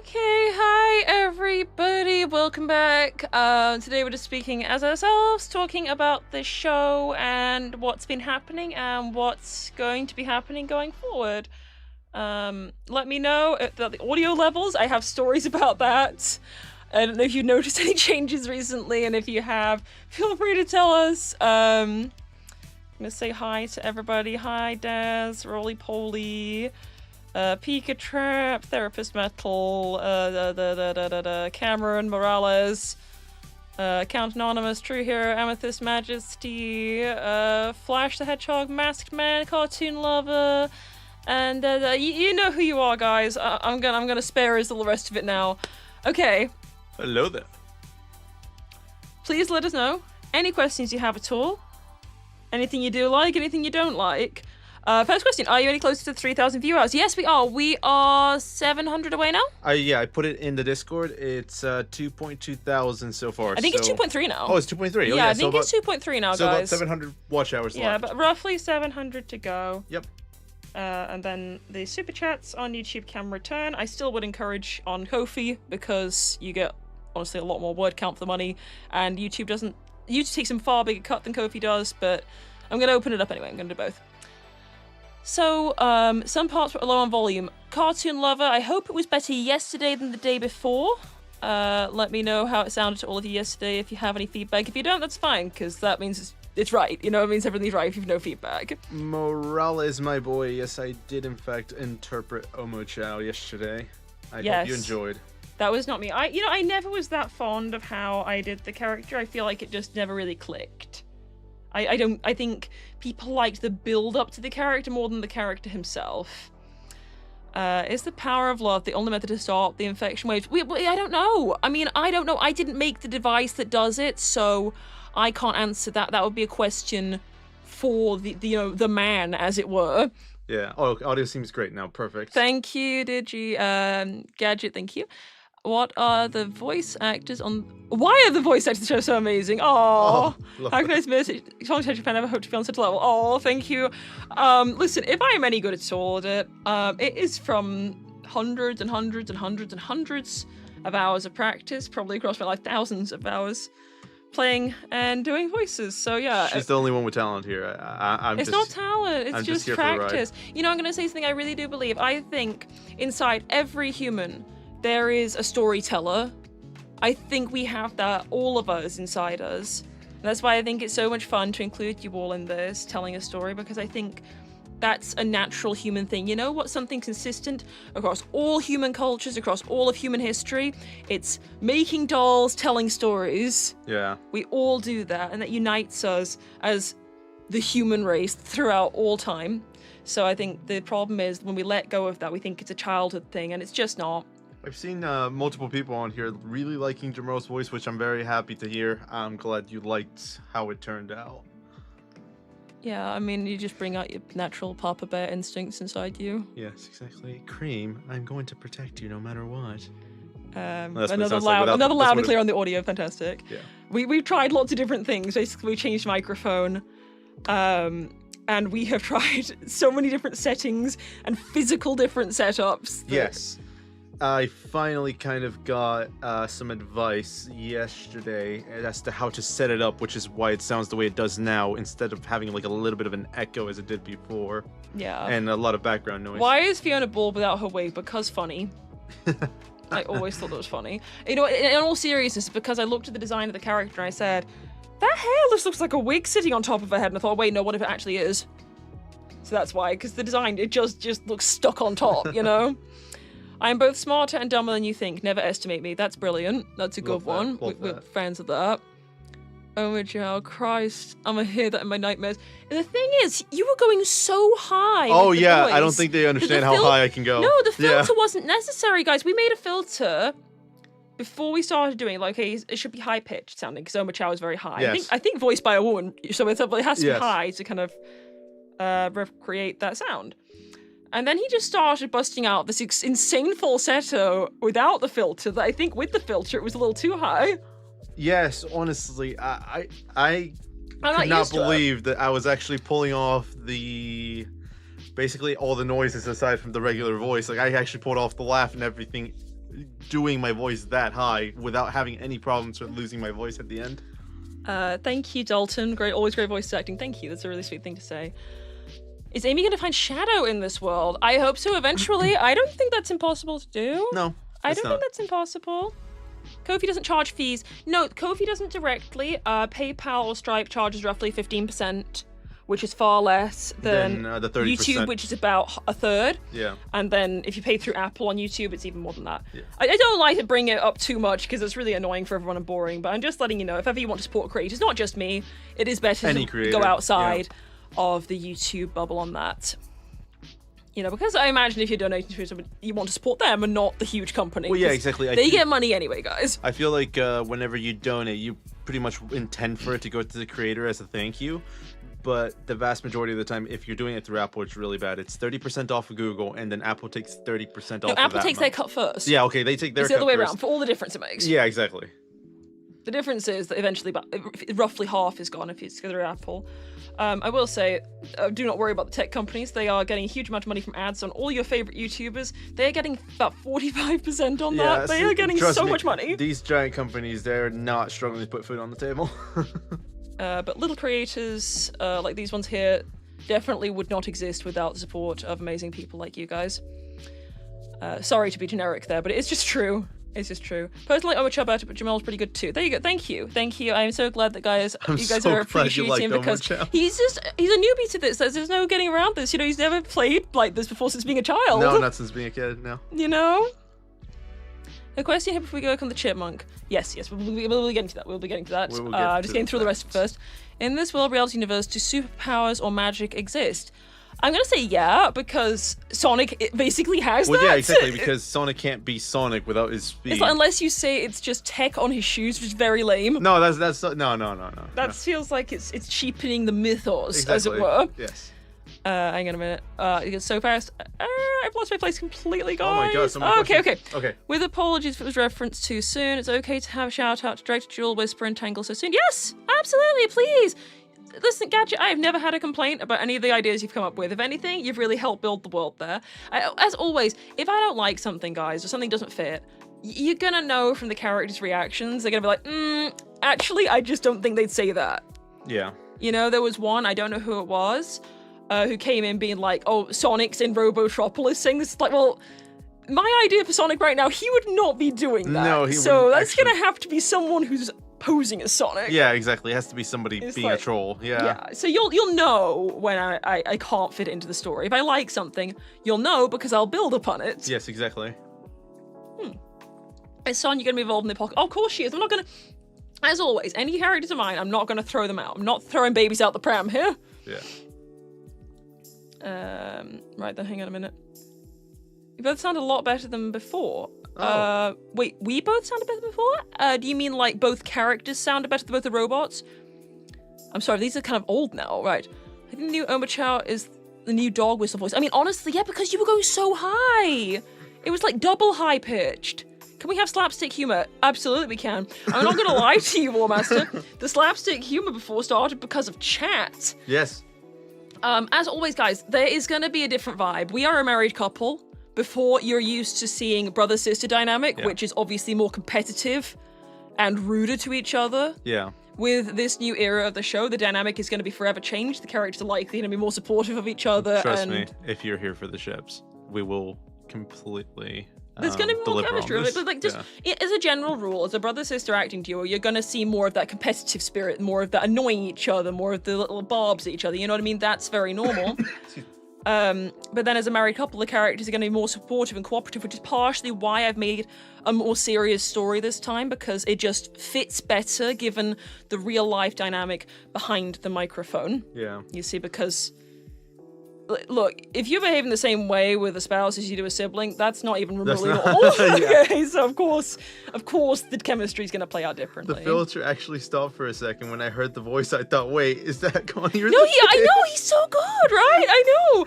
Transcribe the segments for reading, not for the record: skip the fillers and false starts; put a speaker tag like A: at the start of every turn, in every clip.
A: Okay, hi everybody, welcome back. Today we're just speaking as ourselves, talking about the show and what's been happening and what's going to be happening going forward. Let me know at the audio levels. I have stories about that. I don't know if you've noticed any changes recently, and if you have, feel free to tell us. I'm gonna say hi to everybody. Hi, Daz, Roly Poly. Pika Trap, Therapist Metal, Cameron Morales, Count Anonymous, True Hero, Amethyst Majesty, Flash the Hedgehog, Masked Man, Cartoon Lover, and you know who you are, guys. I'm gonna spare us all the rest of it now. Okay.
B: Hello there.
A: Please let us know any questions you have at all. Anything you do like, anything you don't like. First question, are you any closer to 3,000 view hours? Yes, we are. We are 700 away now?
B: Yeah, I put it in the Discord. It's 2.2 thousand so far.
A: I think it's 2.3 now.
B: Oh, it's 2.3.
A: Yeah, I think it's 2.3 now,
B: so
A: guys.
B: about 700 watch hours left.
A: Yeah, but roughly 700 to go.
B: Yep.
A: And then the super chats on YouTube can return. I still would encourage on Ko-fi because you get, honestly, a lot more word count for the money. And YouTube takes a far bigger cut than Ko-fi does, but I'm going to open it up anyway. I'm going to do both. So, some parts were low on volume. Cartoon Lover, I hope it was better yesterday than the day before. Let me know how it sounded to all of you yesterday if you have any feedback. If you don't, that's fine, because that means it's right. You know, it means everything's right if you've no feedback.
B: Morales, my boy. Yes, I did, in fact, interpret Omo Chow yesterday. I hope you enjoyed. That
A: was not me. I never was that fond of how I did the character. I feel like it just never really clicked. I think people liked the build up to the character more than the character himself. Is the power of love the only method to stop the infection waves? I don't know. I don't know. I didn't make the device that does it, so I can't answer that. That would be a question for the man, as it were.
B: Yeah. Oh, audio seems great now. Perfect.
A: Thank you, Digi. Gadget, thank you. What are the voice actors on... Why are the voice actors show so amazing? Aww. How can I miss it? Song Attention fan, never hope to be on such a level. Oh, thank you. Listen, if I am any good at all at it is from hundreds and hundreds and hundreds and hundreds of hours of practice, probably across my life, thousands of hours playing and doing voices. So yeah.
B: She's the only one with talent here.
A: It's not talent, it's just practice. You know, I'm going to say something I really do believe. I think inside every human, there is a storyteller. I think we have that, all of us, inside us. And that's why I think it's so much fun to include you all in this, telling a story, because I think that's a natural human thing. You know what's something consistent across all human cultures, across all of human history? It's making dolls, telling stories.
B: Yeah.
A: We all do that, and that unites us as the human race throughout all time. So I think the problem is when we let go of that, we think it's a childhood thing, and it's just not.
B: I've seen multiple people on here really liking Jamel's voice, which I'm very happy to hear. I'm glad you liked how it turned out.
A: Yeah, I mean, you just bring out your natural Papa Bear instincts inside you.
B: Yes, exactly. Cream, I'm going to protect you no matter what.
A: Another loud and clear on the audio, fantastic.
B: Yeah.
A: We've tried lots of different things. Basically, we changed microphone. And we have tried so many different settings and physical different setups.
B: Yes. I finally kind of got some advice yesterday as to how to set it up, which is why it sounds the way it does now, instead of having like a little bit of an echo as it did before.
A: Yeah.
B: And a lot of background noise.
A: Why is Fiona bald without her wig? Because funny. I always thought that was funny. You know, in all seriousness, because I looked at the design of the character and I said, that hair just looks like a wig sitting on top of her head, and I thought, wait, no, what if it actually is? So that's why, because the design, it just looks stuck on top, you know? I'm both smarter and dumber than you think. Never estimate me. That's brilliant. That's a good one. We're fans of that. Oh my god, Christ. I'm gonna hear that in my nightmares. And the thing is, you were going so high.
B: Oh yeah,
A: voice.
B: I don't think they understand how high I can go.
A: No, the filter wasn't necessary, guys. We made a filter before we started doing it. Like, okay, it should be high pitched sounding because Oma Chow is very high.
B: Yes.
A: I think voiced by a woman, so it has to be high to kind of recreate that sound. And then he just started busting out this insane falsetto without the filter that I think with the filter it was a little too high.
B: Yes, honestly, I could not believe that I was actually pulling off basically all the noises aside from the regular voice. Like, I actually pulled off the laugh and everything doing my voice that high without having any problems with losing my voice at the end.
A: Thank you, Dalton. Always great voice acting. Thank you. That's a really sweet thing to say. Is Amy going to find Shadow in this world? I hope so eventually. I don't think that's impossible to do.
B: No,
A: I don't think that's impossible. Ko-fi doesn't charge fees. No, Ko-fi doesn't directly. PayPal or Stripe charges roughly 15%, which is far less than
B: the 30%.
A: YouTube, which is about a third.
B: Yeah.
A: And then if you pay through Apple on YouTube, it's even more than that.
B: Yeah.
A: I don't like to bring it up too much because it's really annoying for everyone and boring, but I'm just letting you know, if ever you want to support creators, not just me, it is better
B: Any
A: to
B: creator,
A: go outside of the YouTube bubble on that. You know, because I imagine if you're donating to someone, you want to support them and not the huge company.
B: Well, yeah, exactly.
A: They get money anyway, guys.
B: I feel like whenever you donate, you pretty much intend for it to go to the creator as a thank you. But the vast majority of the time, if you're doing it through Apple, it's really bad. It's 30% off of Google, and then Apple takes 30% off.
A: Apple
B: of
A: takes their cut first.
B: Yeah, okay, they take their
A: it's
B: cut
A: the other way
B: first.
A: around for all the difference it makes.
B: Yeah, exactly.
A: The difference is that eventually, roughly half is gone if it's through Apple. I will say, do not worry about the tech companies. They are getting a huge amount of money from ads on all your favorite YouTubers. They're getting about 45% on that. They are getting so much money.
B: These giant companies, they're not struggling to put food on the table.
A: But little creators like these ones here definitely would not exist without the support of amazing people like you guys. Sorry to be generic there, but it's just true. It's just true. Personally, I'm a chub better, but Jamel's pretty good too. There you go. Thank you. Thank you. I'm so glad that you guys are appreciating him because he's a newbie to this. There's no getting around this. You know, he's never played like this before since being a child.
B: No, not since being a kid, no.
A: You know? A question here before we go on the chipmunk. Yes, we'll be getting to that. We'll be getting to that. Just getting through the rest first. In this world reality universe, do superpowers or magic exist? I'm gonna say yeah, because Sonic basically has that.
B: Well, yeah, exactly, because Sonic can't be Sonic without his speed.
A: It's like, unless you say it's just tech on his shoes, which is very lame.
B: No, that's no.
A: That feels like it's cheapening the mythos,
B: exactly.
A: as it were.
B: Yes.
A: Hang on a minute. It gets so fast. I've lost my place completely, guys.
B: Oh my god.
A: Okay. With apologies if it was referenced too soon, it's okay to have a shout out to Director Jewel, Whisper, and Tangle so soon. Yes, absolutely, please. Listen, Gadget, I have never had a complaint about any of the ideas you've come up with. If anything, you've really helped build the world there. As always, if I don't like something, guys, or something doesn't fit, you're gonna know from the characters' reactions. They're gonna be like, actually, I just don't think they'd say that.
B: Yeah.
A: You know, there was one, I don't know who it was, who came in being like, oh, Sonic's in Robotropolis, saying this. Like, well, my idea for Sonic right now, he would not be doing that.
B: No, he
A: so
B: wouldn't
A: that's gonna have to be someone who's posing as Sonic.
B: Yeah, exactly. It has to be somebody being like, a troll. Yeah.
A: So you'll know when I can't fit it into the story. If I like something, you'll know because I'll build upon it.
B: Yes, exactly.
A: Is Sonya gonna be involved in the pocket? Oh, of course she is. I'm not gonna. As always, any characters of mine, I'm not gonna throw them out. I'm not throwing babies out the pram here.
B: Yeah.
A: Right then, hang on a minute. You both sound a lot better than before.
B: Oh.
A: Wait, we both sounded better than before? Do you mean like both characters sounded better than both the robots? I'm sorry, these are kind of old now, right? I think the new Omochao is the new dog whistle voice. I mean, honestly, yeah, because you were going so high. It was like double high pitched. Can we have slapstick humor? Absolutely we can. I'm not gonna lie to you, Warmaster. The slapstick humor before started because of chat.
B: Yes.
A: As always, guys, there is gonna be a different vibe. We are a married couple. Before, you're used to seeing brother-sister dynamic, which is obviously more competitive and ruder to each other.
B: Yeah.
A: With this new era of the show, the dynamic is going to be forever changed. The characters are likely going to be more supportive of each other.
B: Trust me, if you're here for the ships, we will completely
A: there's going to be more chemistry. Like just as a general rule, as a brother-sister acting duo, you're going to see more of that competitive spirit, more of that annoying each other, more of the little barbs at each other. You know what I mean? That's very normal. But then as a married couple, the characters are going to be more supportive and cooperative, which is partially why I've made a more serious story this time, because it just fits better given the real life dynamic behind the microphone.
B: Yeah.
A: You see, because look, if you behave in the same way with a spouse as you do a sibling, that's not even remotely normal. Okay, so of course, the chemistry is going to play out differently.
B: The filter actually stopped for a second when I heard the voice. I thought, wait, is that Connie?
A: No, I know, he's so good, right? I know.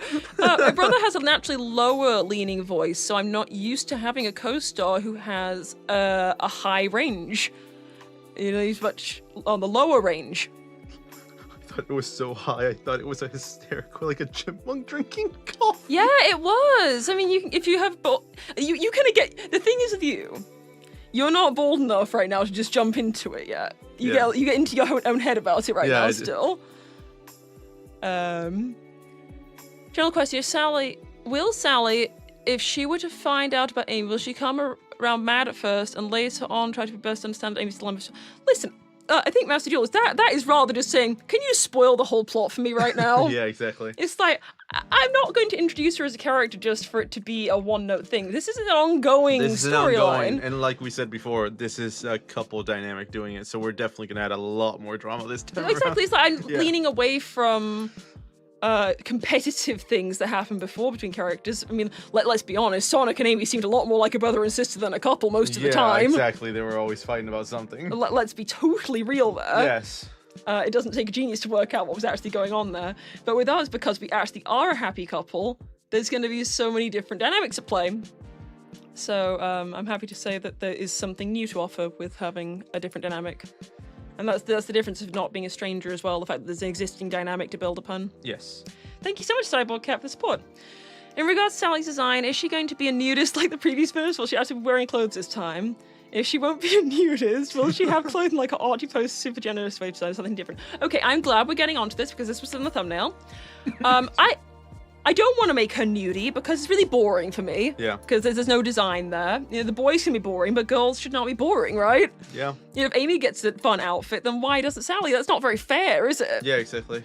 A: My brother has a naturally lower leaning voice, so I'm not used to having a co-star who has a high range. You know, he's much on the lower range.
B: thought it was so high. I thought it was a hysterical, like a chipmunk drinking coffee.
A: Yeah, it was. I mean, if you have you kind of get the thing is with you. You're not bold enough right now to just jump into it yet. You get into your own head about it right now still. General question: Will Sally, if she were to find out about Amy, will she come around mad at first and later on try to be best understand Amy's dilemma? Listen. I think Master Duelist, that is rather just saying, can you spoil the whole plot for me right now?
B: Yeah, exactly.
A: It's like, I'm not going to introduce her as a character just for it to be a one-note thing. This is an ongoing storyline.
B: And like we said before, this is a couple dynamic doing it, so we're definitely going to add a lot more drama this time
A: Exactly,
B: around.
A: it's like I'm leaning away from competitive things that happened before between characters. I mean, let's be honest, Sonic and Amy seemed a lot more like a brother and sister than a couple most of the time.
B: Yeah, exactly. They were always fighting about something.
A: Let's be totally real there.
B: Yes.
A: It doesn't take a genius to work out what was actually going on there. But with us, because we actually are a happy couple, there's going to be so many different dynamics at play. So I'm happy to say that there is something new to offer with having a different dynamic. And that's the difference of not being a stranger as well, the fact that there's an existing dynamic to build upon.
B: Yes.
A: Thank you so much, Cyborg Cat, for the support. In regards to Sally's design, is she going to be a nudist like the previous verse? Will she actually be wearing clothes this time? If she won't be a nudist, will she have clothing like an arty post, super generous way design, something different? Okay, I'm glad we're getting onto this because this was in the thumbnail. I don't want to make her nudie because it's really boring for me.
B: Yeah.
A: Because there's no design there. You know, the boys can be boring, but girls should not be boring, right?
B: Yeah.
A: You know, if Amy gets a fun outfit, then why doesn't Sally? That's not very fair, is it?
B: Yeah, exactly.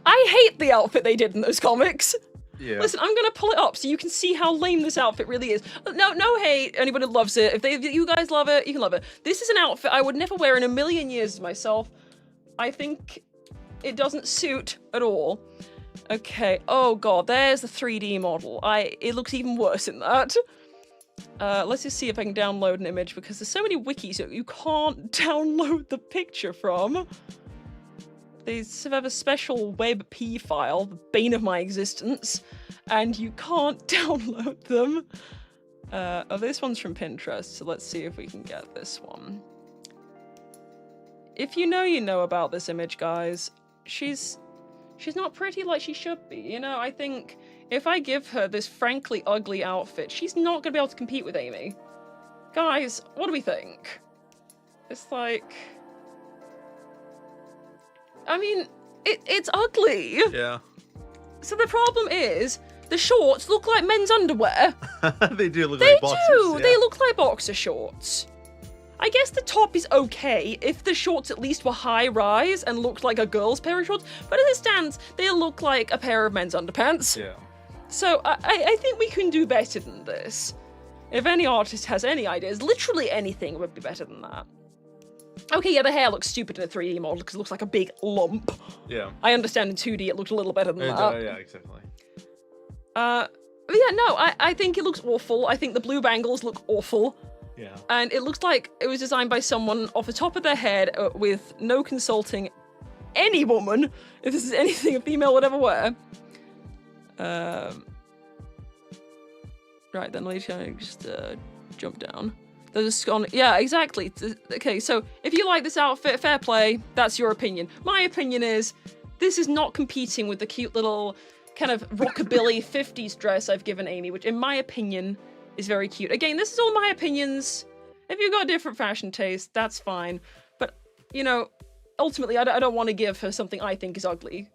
A: I hate the outfit they did in those comics.
B: Yeah.
A: Listen, I'm gonna pull it up so you can see how lame this outfit really is. No hate, anybody who loves it. If you guys love it, you can love it. This is an outfit I would never wear in a million years myself. I think it doesn't suit at all. Okay, oh god, there's the 3D model. It looks even worse in that. Let's just see if I can download an image because there's so many wikis that you can't download the picture from. They have a special WebP file, the bane of my existence, and you can't download them. Oh, this one's from Pinterest, so let's see if we can get this one. If you know about this image, guys. She's not pretty like she should be, you know? I think if I give her this frankly ugly outfit, she's not gonna be able to compete with Amy. Guys, what do we think? It's like... I mean, it's ugly.
B: Yeah.
A: So the problem is, the shorts look like men's underwear.
B: They do look like boxers.
A: They do!
B: Yeah.
A: They look like boxer shorts. I guess the top is okay if the shorts at least were high-rise and looked like a girl's pair of shorts, but as it stands, they look like a pair of men's underpants.
B: Yeah.
A: So I think we can do better than this. If any artist has any ideas, literally anything would be better than that. Okay, yeah, the hair looks stupid in a 3D model because it looks like a big lump.
B: Yeah.
A: I understand in 2D it looked a little better than that.
B: Yeah, exactly.
A: But yeah, no, I think it looks awful. I think the blue bangles look awful.
B: Yeah.
A: And it looks like it was designed by someone off the top of their head with no consulting any woman, if this is anything a female would ever wear. Right, then let's just jump down. There's on, yeah, exactly. Okay, so if you like this outfit, fair play, that's your opinion. My opinion is, this is not competing with the cute little kind of rockabilly 50s dress I've given Amy, which in my opinion is very cute. Again, this is all my opinions. If you've got a different fashion taste, that's fine. But, you know, ultimately, I don't want to give her something I think is ugly.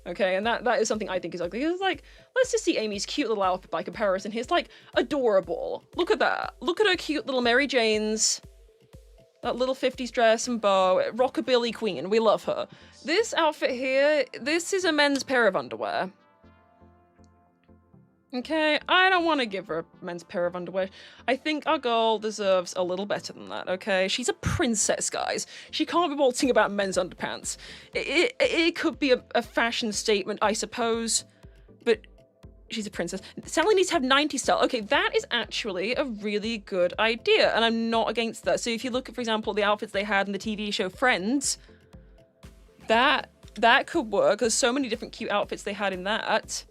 A: Okay, and that is something I think is ugly. It's like, let's just see Amy's cute little outfit by comparison here. It's like adorable. Look at that. Look at her cute little Mary Jane's. That little 50s dress and bow. Rockabilly queen. We love her. This outfit here, this is a men's pair of underwear. Okay, I don't want to give her a men's pair of underwear. I think our girl deserves a little better than that, okay? She's a princess, guys. She can't be waltzing about men's underpants. It could be a fashion statement, I suppose, but she's a princess. Sally needs to have 90s style. Okay, that is actually a really good idea, and I'm not against that. So if you look at, for example, the outfits they had in the TV show Friends, that could work. There's so many different cute outfits they had in that.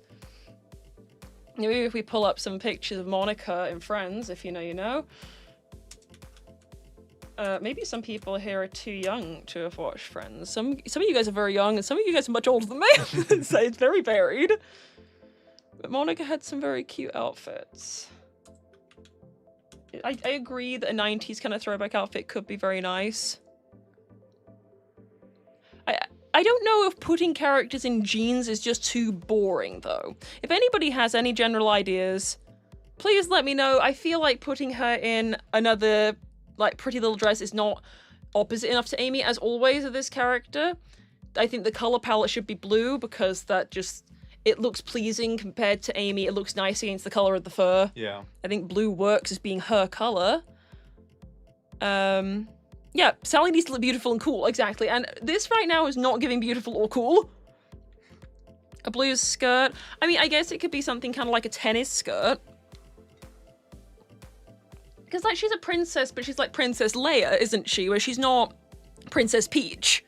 A: Maybe if we pull up some pictures of Monica in Friends, if you know, you know. Maybe some people here are too young to have watched Friends. Some of you guys are very young, and some of you guys are much older than me. So it's very varied. But Monica had some very cute outfits. I agree that a 90s kind of throwback outfit could be very nice. I don't know if putting characters in jeans is just too boring, though. If anybody has any general ideas, please let me know. I feel like putting her in another, like, pretty little dress is not opposite enough to Amy, as always, of this character. I think the color palette should be blue, because that just... it looks pleasing compared to Amy. It looks nice against the color of the fur.
B: Yeah.
A: I think blue works as being her color. Yeah, Sally needs to look beautiful and cool, exactly. And this right now is not giving beautiful or cool. A blue skirt. I mean, I guess it could be something kind of like a tennis skirt. Because, like, she's a princess, but she's like Princess Leia, isn't she? Where she's not Princess Peach.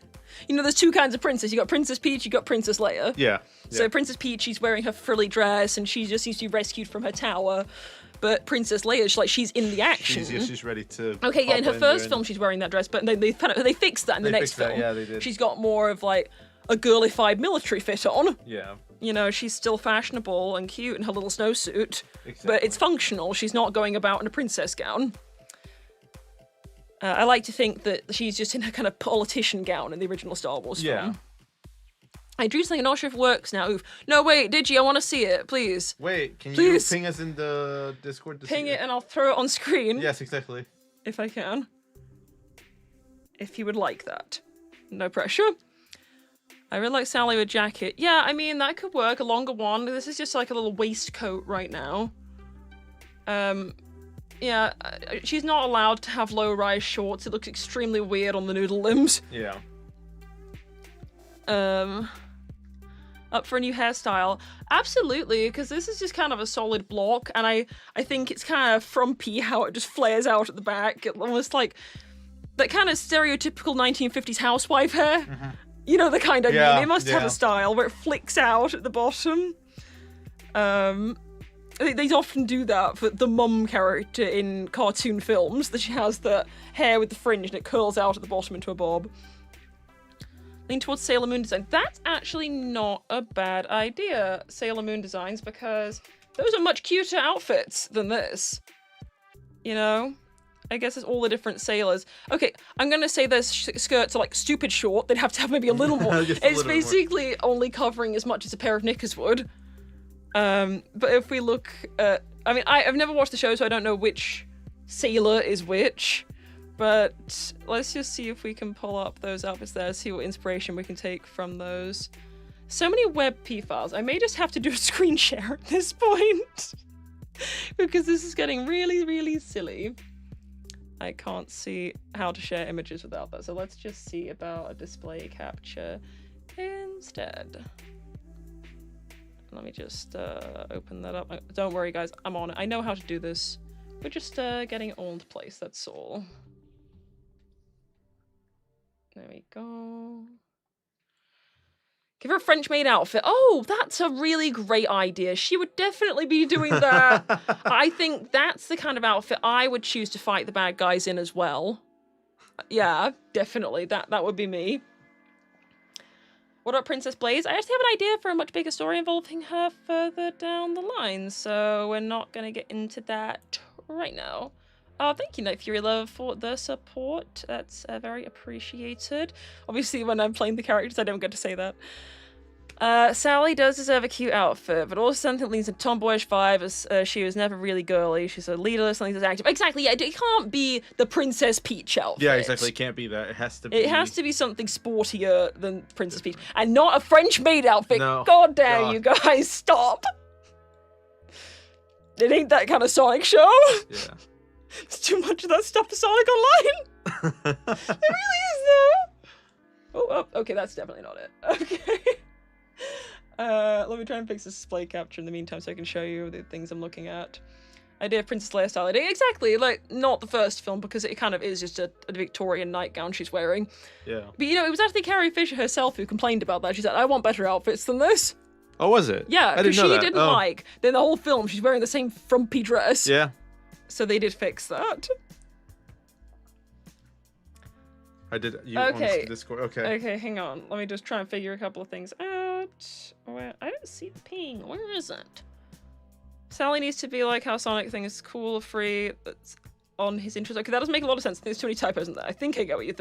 A: You know, there's two kinds of princess. You got Princess Peach, you got Princess Leia.
B: Yeah.
A: So Princess Peach, she's wearing her frilly dress, and she just seems to be rescued from her tower. But Princess Leia, she's in the action.
B: She's ready to.
A: Okay, yeah, in her first film, she's wearing that dress, but they fixed that in the next film.
B: Yeah, they did.
A: She's got more of, like, a girlified military fit on.
B: Yeah.
A: You know, she's still fashionable and cute in her little snowsuit,
B: Exactly.
A: but it's functional. She's not going about in a princess gown. I like to think that she's just in a kind of politician gown in the original Star Wars film. I drew something, I'm not sure if it works now. Oof. No, wait, Digi, I want to see it, please.
B: Wait, can
A: Please.
B: you ping us in the Discord?
A: Ping it and I'll throw it on screen.
B: Yes, exactly.
A: If I can. If you would like that. No pressure. I really like Sally with jacket. Yeah, I mean, that could work, a longer one. This is just like a little waistcoat right now. Yeah, she's not allowed to have low-rise shorts. It looks extremely weird on the noodle limbs.
B: Yeah.
A: Up for a new hairstyle? Absolutely, because this is just kind of a solid block, and I think it's kind of frumpy how it just flares out at the back. It almost like that kind of stereotypical 1950s housewife hair. Mm-hmm. You know the kind I mean. It must have a style where it flicks out at the bottom. They often do that for the mum character in cartoon films, that she has the hair with the fringe and it curls out at the bottom into a bob. Lean towards Sailor Moon design. That's actually not a bad idea, Sailor Moon designs, because those are much cuter outfits than this. You know? I guess it's all the different sailors. Okay, I'm gonna say their skirts are like stupid short. They'd have to have maybe a little more. It's basically only covering as much as a pair of knickers would. But if we look at... I mean, I've never watched the show, so I don't know which sailor is which. But let's just see if we can pull up those outfits there, see what inspiration we can take from those. So many WebP files. I may just have to do a screen share at this point. Because this is getting really, really silly. I can't see how to share images without that. So let's just see about a display capture instead. Let me just open that up. Don't worry, guys. I'm on it. I know how to do this. We're just getting it all into place. That's all. There we go. Give her a French maid outfit. Oh, that's a really great idea. She would definitely be doing that. I think that's the kind of outfit I would choose to fight the bad guys in as well. Yeah, definitely. That would be me. What about Princess Blaze? I actually have an idea for a much bigger story involving her further down the line, so we're not going to get into that right now. Thank you, Night Fury Love, for the support. That's very appreciated. Obviously, when I'm playing the characters, I don't get to say that. Sally does deserve a cute outfit, but also something that leans a tomboyish vibe, as she was never really girly. She's a leaderless, something that's active. Exactly, yeah, it can't be the Princess Peach outfit.
B: Yeah, exactly, it can't be that. It has to be...
A: It has to be something sportier than Princess Peach. And not a French maid outfit.
B: No.
A: God damn, you guys, stop. It ain't that kind of Sonic show.
B: Yeah.
A: It's too much of that stuff for Sonic Online. It really is, though. Oh, okay, that's definitely not it. Okay. Let me try and fix this display capture in the meantime so I can show you the things I'm looking at. Idea of Princess Leia style. Exactly, like, not the first film, because it kind of is just a Victorian nightgown she's wearing.
B: Yeah.
A: But, you know, it was actually Carrie Fisher herself who complained about that. She said, I want better outfits than this.
B: Oh, was it?
A: Yeah, because she didn't like. Then the whole film, she's wearing the same frumpy dress.
B: Yeah.
A: So they did fix that.
B: I did. You on
A: Okay.
B: the Discord? Okay.
A: Okay, hang on. Let me just try and figure a couple of things out. Where I don't see the ping. Where is it? Sally needs to be like how Sonic thing is cool, free. That's on his interest. Okay, that doesn't make a lot of sense. There's too many typos in there. I think I get what you're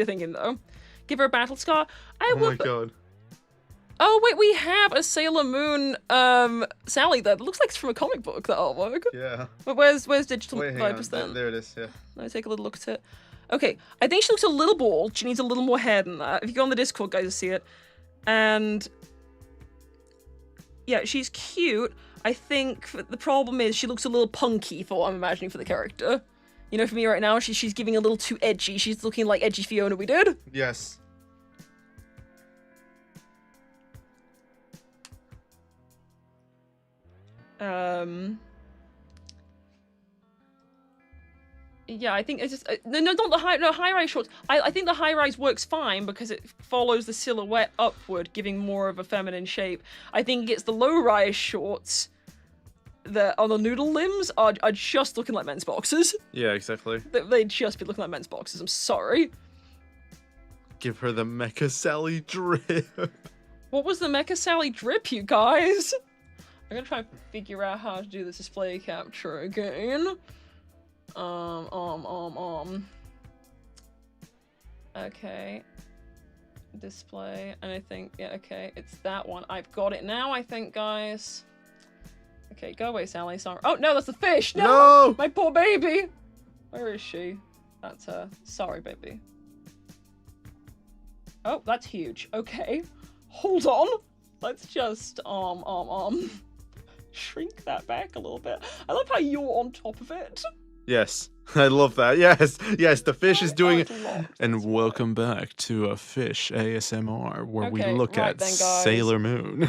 A: thinking though. Give her a battle scar.
B: Oh my god.
A: Oh wait, we have a Sailor Moon Sally there. That looks like it's from a comic book, that artwork.
B: Yeah.
A: But where's digital
B: Wait, hang
A: Vipers
B: on.
A: then?
B: There it is, yeah.
A: Let me take a little look at it. Okay, I think she looks a little bald. She needs a little more hair than that. If you go on the Discord, guys, you'll see it. And yeah, she's cute. I think the problem is she looks a little punky for what I'm imagining for the character. You know, for me right now, she's giving a little too edgy. She's looking like edgy Fiona we did.
B: Yes.
A: Yeah, I think it's just no, not the high-rise shorts. I think the high-rise works fine because it follows the silhouette upward, giving more of a feminine shape. I think it's the low-rise shorts that on the noodle limbs are just looking like men's boxers.
B: Yeah, exactly.
A: They'd just be looking like men's boxers. I'm sorry.
B: Give her the Mecha Sally drip.
A: What was the Mecha Sally drip, you guys? I'm gonna try and figure out how to do this display capture again. Okay. Display, and I think, yeah, okay, it's that one. I've got it now, I think, guys. Okay, go away, Sally, sorry. Oh, no, that's the fish! No! My poor baby! Where is she? That's her. Sorry, baby. Oh, that's huge. Okay. Hold on. Let's just, shrink that back a little bit. I love how you're on top of it.
B: Yes, I love that. Yes, yes, the fish is doing it. And welcome back to a fish ASMR, where we look at Sailor Moon.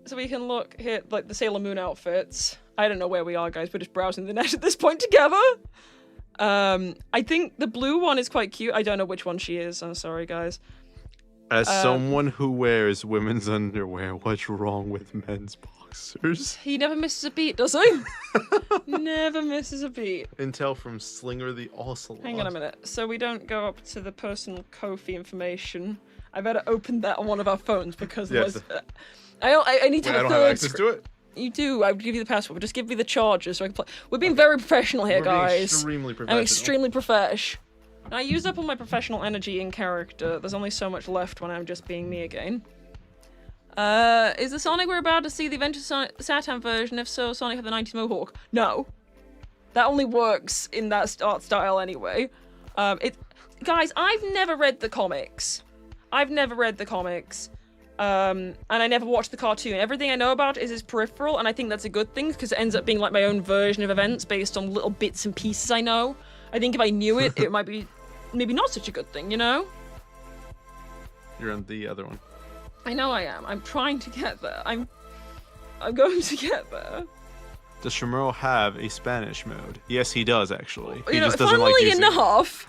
A: So we can look here, like the Sailor Moon outfits. I don't know where we are, guys. We're just browsing the net at this point together. I think the blue one is quite cute. I don't know which one she is. I'm sorry, guys.
B: As someone who wears women's underwear, what's wrong with men's boxers?
A: He never misses a beat, does he? Never misses a beat.
B: Intel from Slinger the Ocelot.
A: Hang on a minute. So we don't go up to the personal Ko-fi information. I better open that on one of our phones because
B: yes.
A: I need to have a
B: I don't
A: third
B: have access to it?
A: You do. I would give you the password, but just give me the charger so I can play. We're being very professional here, guys.
B: Extremely professional.
A: I'm extremely profesh. I used up all my professional energy in character. There's only so much left when I'm just being me again. Is the Sonic we're about to see the Adventure Satan version? If so, Sonic had the 90s Mohawk. No. That only works in that art style anyway. Guys, I've never read the comics. And I never watched the cartoon. Everything I know about is his peripheral, and I think that's a good thing because it ends up being like my own version of events based on little bits and pieces I know. I think if I knew it, it might be maybe not such a good thing, you know?
B: You're on the other one.
A: I know I am. I'm trying to get there. I'm going to get there.
B: Does Shimuro have a Spanish mode? Yes, he does, actually. He
A: just
B: doesn't like using
A: enough,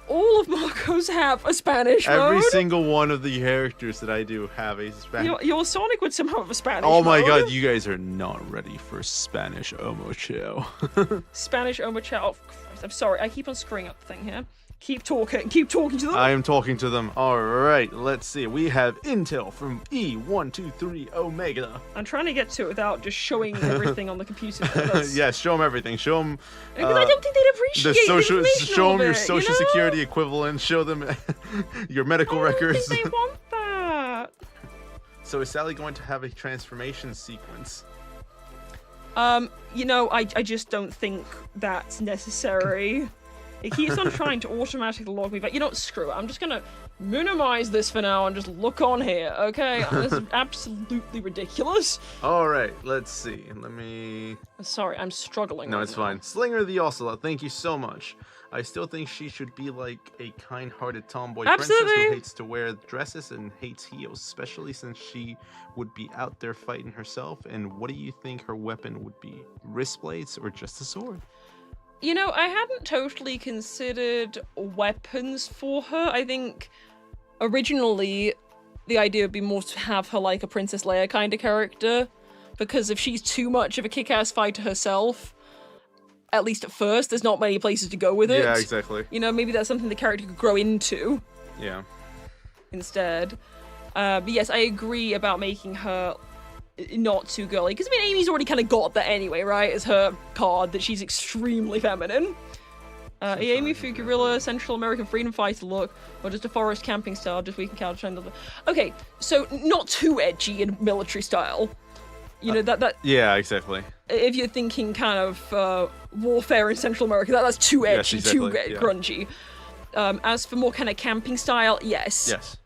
A: all of Marco's have a Spanish mode.
B: Every single one of the characters that I do have a Spanish.
A: Your Sonic would somehow have a Spanish
B: mode. Oh my
A: mode.
B: god, you guys are not ready for Spanish Omocho.
A: Spanish Omocho. Oh, Christ, I'm sorry. I keep on screwing up the thing here. Keep talking to them.
B: I am talking to them. Alright, let's see. We have Intel from E123 Omega.
A: I'm trying to get to it without just showing everything on the computer.
B: Yes, show them everything. Show them...
A: Because I don't think they'd appreciate
B: show them your social security equivalent. Show them your medical records.
A: I don't think they want that.
B: So is Sally going to have a transformation sequence?
A: You know, I just don't think that's necessary. It keeps on trying to automatically log me back. You know what, screw it. I'm just gonna minimize this for now and just look on here, okay? This is absolutely ridiculous.
B: Alright, let's see. Let me...
A: Sorry, I'm struggling.
B: No, it's fine. Slinger the Ocelot, thank you so much. I still think she should be like a kind-hearted tomboy princess who hates to wear dresses and hates heels, especially since she would be out there fighting herself. And what do you think her weapon would be? Wrist blades or just a sword?
A: You know, I hadn't totally considered weapons for her. I think originally the idea would be more to have her like a Princess Leia kind of character, because if she's too much of a kick-ass fighter herself, at least at first, there's not many places to go with it.
B: Yeah, exactly.
A: You know, maybe that's something the character could grow into.
B: Yeah.
A: Instead. But yes, I agree about making her not too girly. Because, I mean, Amy's already kind of got that anyway, right? As her card, that she's extremely feminine. Amy Fugurilla, Central American freedom fighter look, or just a forest camping style, just we can counter trend. Okay, so not too edgy in military style. You know, that...
B: Yeah, exactly.
A: If you're thinking kind of warfare in Central America, that's too edgy,
B: yes, exactly.
A: too grungy. As for more kind of camping style, yes.
B: Yes.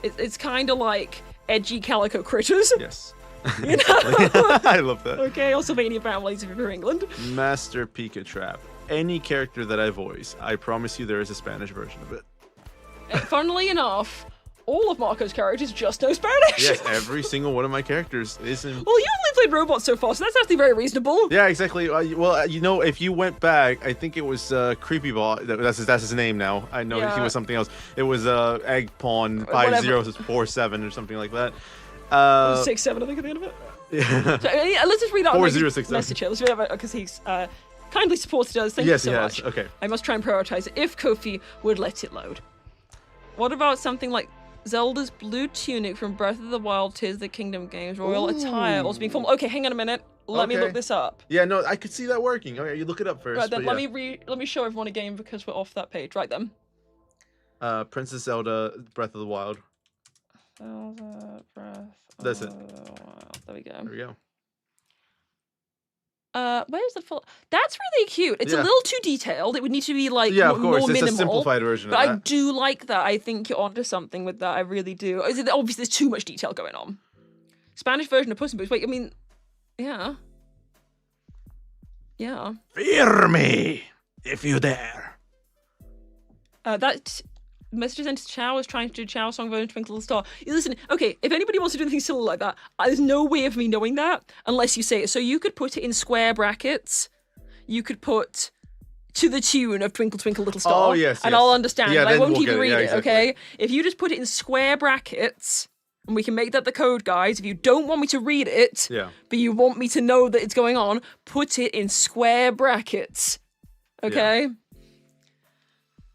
A: It's kind of like edgy calico critters.
B: Yes.
A: You know?
B: I love that.
A: Okay, or Sylvania families if you're England.
B: Master Pika Trap. Any character that I voice, I promise you there is a Spanish version of it.
A: Funnily enough, all of Marco's characters just know Spanish.
B: Yes, every single one of my characters is in...
A: Well, you've only played robots so far, so that's actually very reasonable.
B: Yeah, exactly. Well, you know, if you went back, I think it was Creepy Ball. That's his name now. I know he was something else. It was Egg Pawn 5047 or something like that.
A: 6-7, I think, at the end of it.
B: Yeah.
A: So, let's just read out
B: 4067
A: message here. Let's read out because he's kindly supported us. Thank you so much.
B: Okay.
A: I must try and prioritize it if Kofi would let it load. What about something like Zelda's blue tunic from Breath of the Wild, Tears of the Kingdom games, royal attire, also being formal. Okay, hang on a minute. Let me look this up.
B: Yeah, no, I could see that working. Okay, you look it up first.
A: Right then, let me show everyone again because we're off that page. Right then.
B: Princess Zelda, Breath of the Wild.
A: Zelda, Breath.
B: That's it.
A: There we go.
B: There we go.
A: Where's the full? That's really cute. It's a little too detailed. It would need to be like
B: of course.
A: more minimal.
B: It's a simplified version
A: but
B: of that.
A: I do like that. I think you're onto something with that. I really do. Obviously, there's too much detail going on. Spanish version of Puss in Boots. Wait, I mean, yeah. Yeah.
B: Fear me, if you dare.
A: That messages into Chow is trying to do Chow song version of Twinkle Little Star. Listen, okay, if anybody wants to do anything silly like that, there's no way of me knowing that unless you say it. So you could put it in square brackets. You could put to the tune of Twinkle Twinkle Little Star.
B: Oh, yes,
A: and I'll understand.
B: Yeah,
A: I won't even read it,
B: exactly.
A: okay? If you just put it in square brackets, and we can make that the code, guys. If you don't want me to read it, but you want me to know that it's going on, put it in square brackets. Okay? Yeah.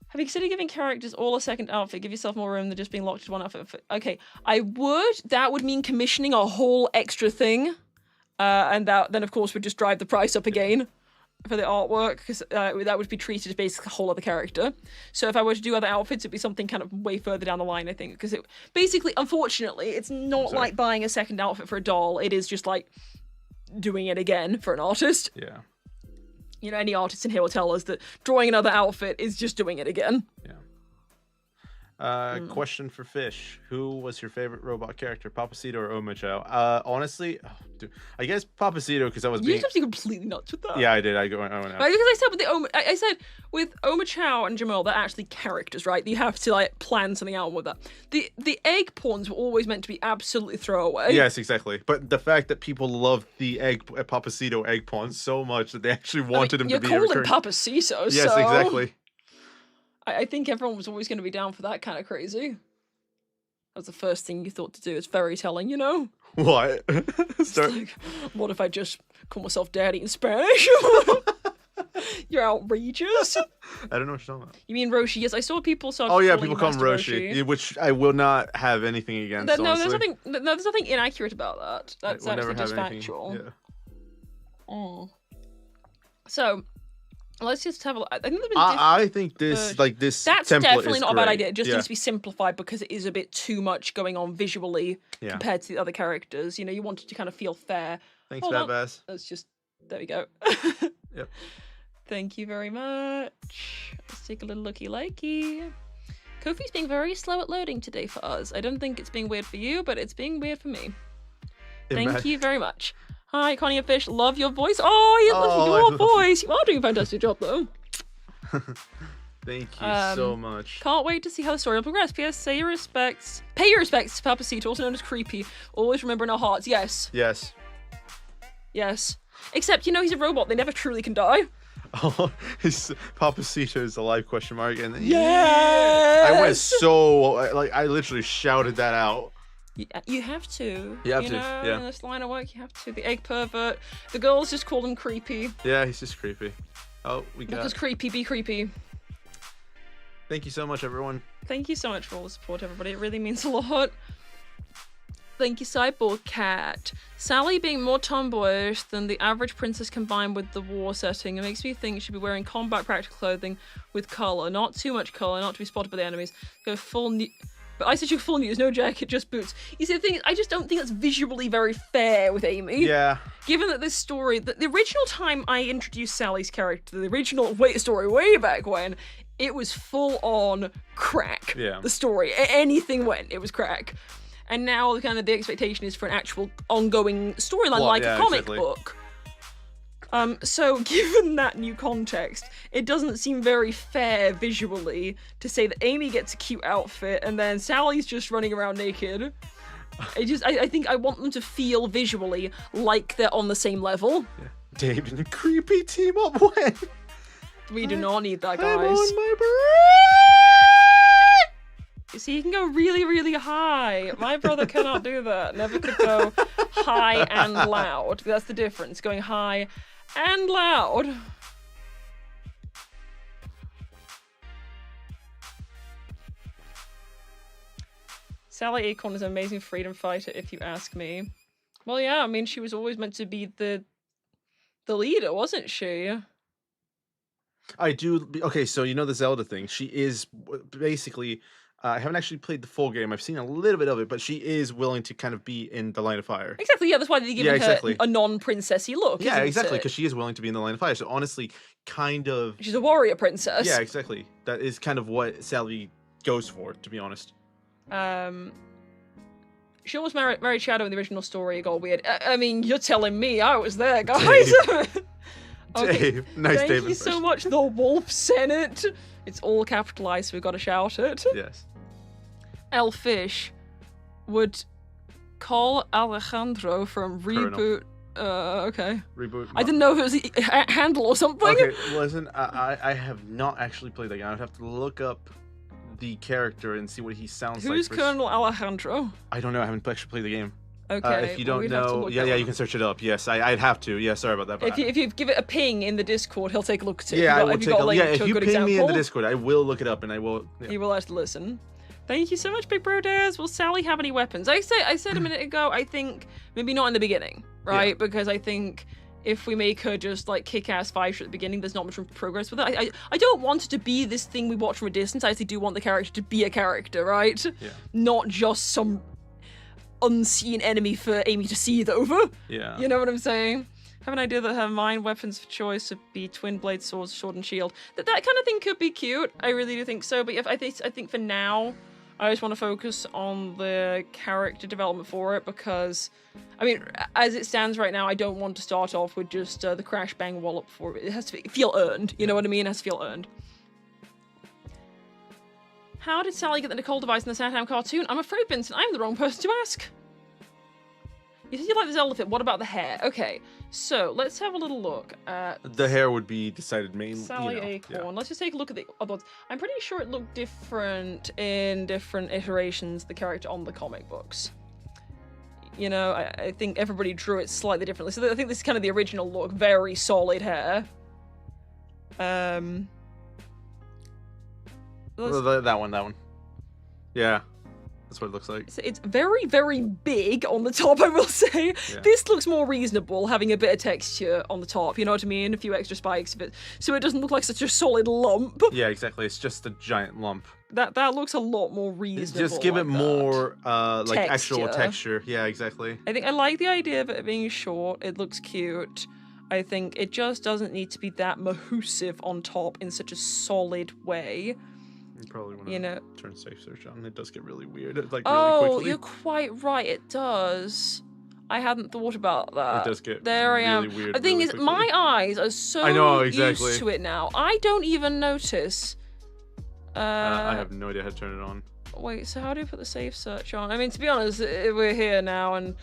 A: Have you considered giving characters all a second outfit? Give yourself more room than just being locked to one outfit. Okay, I would. That would mean commissioning a whole extra thing. And that then, of course, would just drive the price up again for the artwork, because that would be treated as basically a whole other character. So if I were to do other outfits, it'd be something kind of way further down the line, I think. Because it basically, unfortunately, it's not like buying a second outfit for a doll. It is just like doing it again for an artist.
B: Yeah.
A: You know, any artist in here will tell us that drawing another outfit is just doing it again.
B: Yeah. Question for Fish. Who was your favorite robot character, Papacito or Omochao? Honestly, I guess Papacito, because I was being...
A: You just completely nuts with that.
B: Yeah, I did. I went out.
A: Right, because I said with Omochao and Jamal, they're actually characters, right? You have to like plan something out with that. The egg pawns were always meant to be absolutely throwaway.
B: Yes, exactly. But the fact that people loved the Papacito egg pawn so much that they actually wanted him to be a recurring...
A: You're calling Papacito,
B: Yes,
A: so...
B: exactly.
A: I think everyone was always going to be down for that kind of crazy. That was the first thing you thought to do. It's very telling, you know?
B: What?
A: Like, what if I just call myself daddy in Spanish? You're outrageous.
B: I don't know what you're talking about.
A: You mean Roshi? Yes, I saw people start.
B: Oh yeah, people call him Roshi, which I will not have anything against.
A: No, there's nothing inaccurate about that. That's actually just factual.
B: Yeah.
A: Oh. So, let's just have a look. I think there's been
B: I think this
A: that's
B: template
A: definitely
B: is
A: not a
B: great.
A: bad idea. It just needs to be simplified because it is a bit too much going on visually compared to the other characters. You know, you want it to kind of feel fair.
B: Thanks, Fat Bass.
A: Let's just... There we go.
B: Yep.
A: Thank you very much. Let's take a little looky-likey. Kofi's being very slow at loading today for us. I don't think it's being weird for you, but it's being weird for me. Thank you very much. Hi, Connie and Fish. Love your voice. Oh, you love your voice. You are doing a fantastic job, though.
B: Thank you so much.
A: Can't wait to see how the story will progress. P.S. Pay your respects to Papacito, also known as Creepy. Always remember in our hearts. Yes.
B: Yes.
A: Yes. Except, you know, he's a robot. They never truly can die.
B: Oh, Papacito is a live question mark, and
A: yes!
B: I went so I literally shouted that out.
A: You have to.
B: You have to.
A: In this line of work, you have to. The egg pervert. The girls just call him Creepy.
B: Yeah, he's just creepy. Oh, we got.
A: Because creepy, be creepy.
B: Thank you so much, everyone.
A: Thank you so much for all the support, everybody. It really means a lot. Thank you, Cyborg Cat. Sally being more tomboyish than the average princess combined with the war setting. It makes me think she should be wearing combat practical clothing with colour. Not too much colour, not to be spotted by the enemies. Go full new. But I said you full news, no jacket, just boots. You see, the thing is, I just don't think that's visually very fair with Amy.
B: Yeah.
A: Given that this story, the original time I introduced Sally's character, the original story way back when, it was full on crack.
B: Yeah.
A: The story, anything went, it was crack. And now kind of the expectation is for an actual ongoing storyline like a comic book. So given that new context, it doesn't seem very fair visually to say that Amy gets a cute outfit and then Sally's just running around naked. I think I want them to feel visually like they're on the same level.
B: Yeah. David and creepy team up when?
A: We do not need that, guys.
B: I'm on my break!
A: You see, he can go really, really high. My brother cannot do that. Never could go high and loud. That's the difference, going high and loud. Sally Acorn is an amazing freedom fighter, if you ask me. Well, yeah, I mean, she was always meant to be the leader, wasn't she?
B: I do. Okay, so you know the Zelda thing. She is basically. I haven't actually played the full game. I've seen a little bit of it, but she is willing to kind of be in the line of fire.
A: Exactly. Yeah, that's why they give her a non-princessy look.
B: Yeah,
A: isn't
B: exactly.
A: it?
B: Because she is willing to be in the line of fire. So honestly, kind of.
A: She's a warrior princess.
B: Yeah, exactly. That is kind of what Sally goes for, to be honest.
A: She almost married Shadow in the original story. It got weird. I mean, you're telling me I was there, guys. Okay.
B: Dave. Nice
A: Thank
B: Dave
A: you so much, the Wolf Senate. It's all capitalized, so we've got to shout it.
B: Yes.
A: Elfish would call Alejandro from Reboot. Okay.
B: Reboot.
A: I didn't know if it was a handle or something.
B: Okay, listen, I have not actually played that game. I'd have to look up the character and see what he sounds like.
A: Who's Colonel Alejandro?
B: I don't know. I haven't actually played the game.
A: Okay.
B: If you don't know, yeah, you can search it up. Yes, I'd have to. Yeah, sorry about that. But
A: if you give it a ping in the Discord, he'll take a look at it.
B: Yeah, I will
A: have
B: take
A: you got
B: a look. Yeah, if
A: to a
B: you
A: good
B: ping
A: example?
B: me in the Discord, I will look it up and I will. Yeah.
A: You will have to listen. Thank you so much, Big Bro Daz. Will Sally have any weapons? I said a minute ago, I think maybe not in the beginning, right? Yeah. Because I think if we make her just like kick-ass fighter at the beginning, there's not much room for progress with it. I don't want it to be this thing we watch from a distance. I actually do want the character to be a character, right? Yeah. Not just some unseen enemy for Amy to seethe over. Yeah. You know what I'm saying? I have an idea that her main weapons of choice would be twin blade swords, sword and shield. That kind of thing could be cute. I really do think so. But I think for now, I just want to focus on the character development for it because, I mean, as it stands right now, I don't want to start off with just the crash bang wallop for it. It has to feel earned. You know what I mean? It has to feel earned. How did Sally get the Nicole device in the Sandham cartoon? I'm afraid, Vincent, I'm the wrong person to ask. You said you like the Zelda fit. What about the hair? Okay, so let's have a little look at...
B: The hair would be decided mainly,
A: Sally Acorn. Yeah. Let's just take a look at the other ones. I'm pretty sure it looked different in different iterations, the character on the comic books. You know, I think everybody drew it slightly differently. So I think this is kind of the original look. Very solid hair.
B: That one. Yeah. That's what it looks like.
A: It's very, very big on the top, I will say. Yeah. This looks more reasonable, having a bit of texture on the top, you know what I mean? A few extra spikes of it, so it doesn't look like such a solid lump.
B: Yeah, exactly. It's just a giant lump.
A: That looks a lot more reasonable.
B: Just give it more, like, actual texture. Yeah, exactly.
A: I think I like the idea of it being short. It looks cute. I think it just doesn't need to be that mahoosive on top in such a solid way.
B: You probably want to turn safe search on. It does get really weird, like
A: really
B: quickly.
A: You're quite right. It does. I hadn't thought about that.
B: It does get
A: there.
B: Really
A: I am.
B: Weird
A: the thing
B: really
A: is,
B: quickly.
A: my eyes are so used to it now. I don't even notice.
B: I have no idea how to turn it on.
A: Wait, so how do you put the safe search on? I mean, to be honest, we're here now, and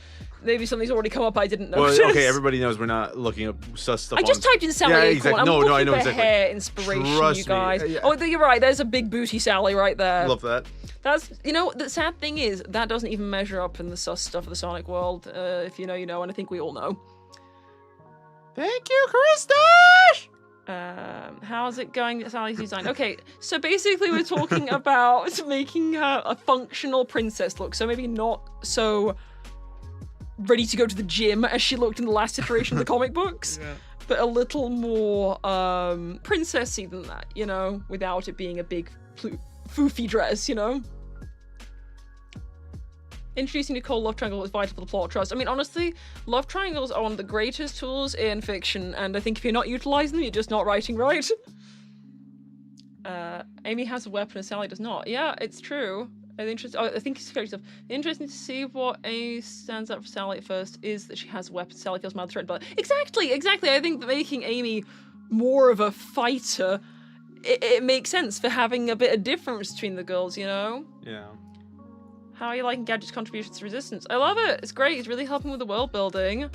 A: maybe something's already come up I didn't notice.
B: Well, okay, everybody knows we're not looking up sus stuff.
A: I just typed in Sally Acorn.
B: Exactly.
A: I'm
B: I know
A: for
B: exactly.
A: Hair inspiration,
B: Trust
A: you guys.
B: me.
A: Oh, you're right. There's a big booty Sally right there.
B: Love that.
A: That's, you know, the sad thing is that doesn't even measure up in the sus stuff of the Sonic world. If you know, you know, and I think we all know.
B: Thank you, Kristash!
A: How's it going? Sally's design. Okay, so basically we're talking about making her a functional princess look. So maybe not so ready to go to the gym as she looked in the last iteration of the comic books, but a little more princessy than that, you know, without it being a big foofy dress, you know? Introducing Nicole love triangle is vital for the plot trust. I mean, honestly, love triangles are one of the greatest tools in fiction, and I think if you're not utilizing them, you're just not writing right. Amy has a weapon and Sally does not. Yeah, it's true. I think it's very stuff. Interesting to see what A stands up for Sally at first is that she has a weapon. Sally feels mad threatened by it. Exactly. I think that making Amy more of a fighter, it makes sense for having a bit of difference between the girls, you know?
B: Yeah.
A: How are you liking Gadget's contributions to Resistance? I love it. It's great. It's really helping with the world building.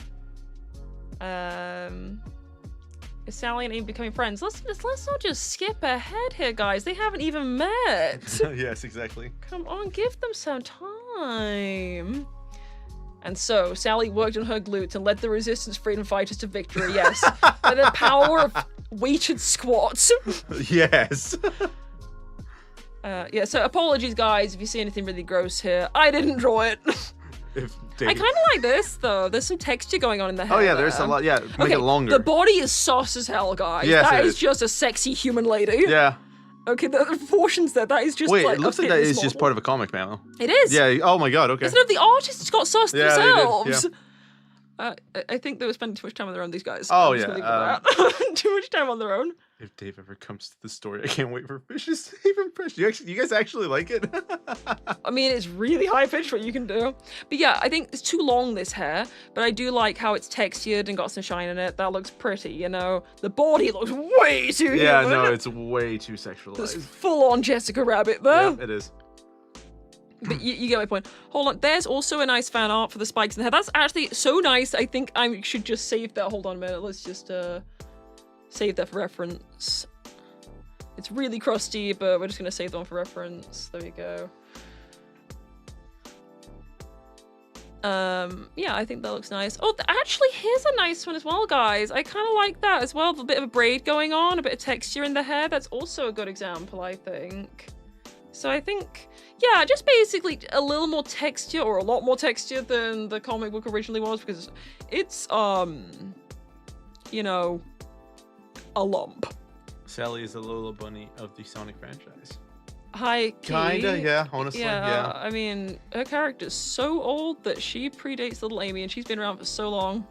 A: Is Sally and Amy becoming friends? Let's not just skip ahead here, guys. They haven't even met.
B: Yes, exactly.
A: Come on, give them some time. And so Sally worked on her glutes and led the Resistance freedom fighters to victory. Yes, by the power of weighted squats.
B: Yes.
A: Yeah, so apologies, guys, if you see anything really gross here. I didn't draw it. I kind of like this, though. There's some texture going on in the hair.
B: Oh, yeah, there's a lot. Yeah, make it longer.
A: The body is sauce as hell, guys.
B: Yes,
A: that is just a sexy human lady.
B: Yeah.
A: Okay, the proportions there, that is just
B: Wait,
A: like
B: it looks like that is just part of a comic panel.
A: It is.
B: Yeah, oh my god, okay.
A: Instead of the artists got sauce themselves.
B: They did,
A: I think they were spending too much time on their own, these guys.
B: Oh, yeah.
A: Too much time on their own.
B: If Dave ever comes to the story, I can't wait for Fish's save impression. You guys actually like it?
A: I mean, it's really high pitched what you can do. But yeah, I think it's too long, this hair, but I do like how it's textured and got some shine in it. That looks pretty, you know? The body looks way too
B: Yeah,
A: human.
B: no, it's way too sexualized.
A: It's full on Jessica Rabbit, though.
B: Yeah, it is.
A: But you get my point. Hold on, there's also a nice fan art for the spikes in the hair. That's actually so nice. I think I should just save that. Hold on a minute. Let's just save that for reference. It's really crusty, but we're just gonna save that one for reference. There we go. Yeah, I think that looks nice. Oh, actually, here's a nice one as well, guys. I kind of like that as well. A bit of a braid going on, a bit of texture in the hair. That's also a good example, I think. So I think, yeah, just basically a little more texture, or a lot more texture than the comic book originally was, because it's, you know, a lump.
B: Sally is the Lola Bunny of the Sonic franchise.
A: Hi,
B: Kinda, yeah, honestly, yeah.
A: I mean, her character's so old that she predates little Amy, and she's been around for so long.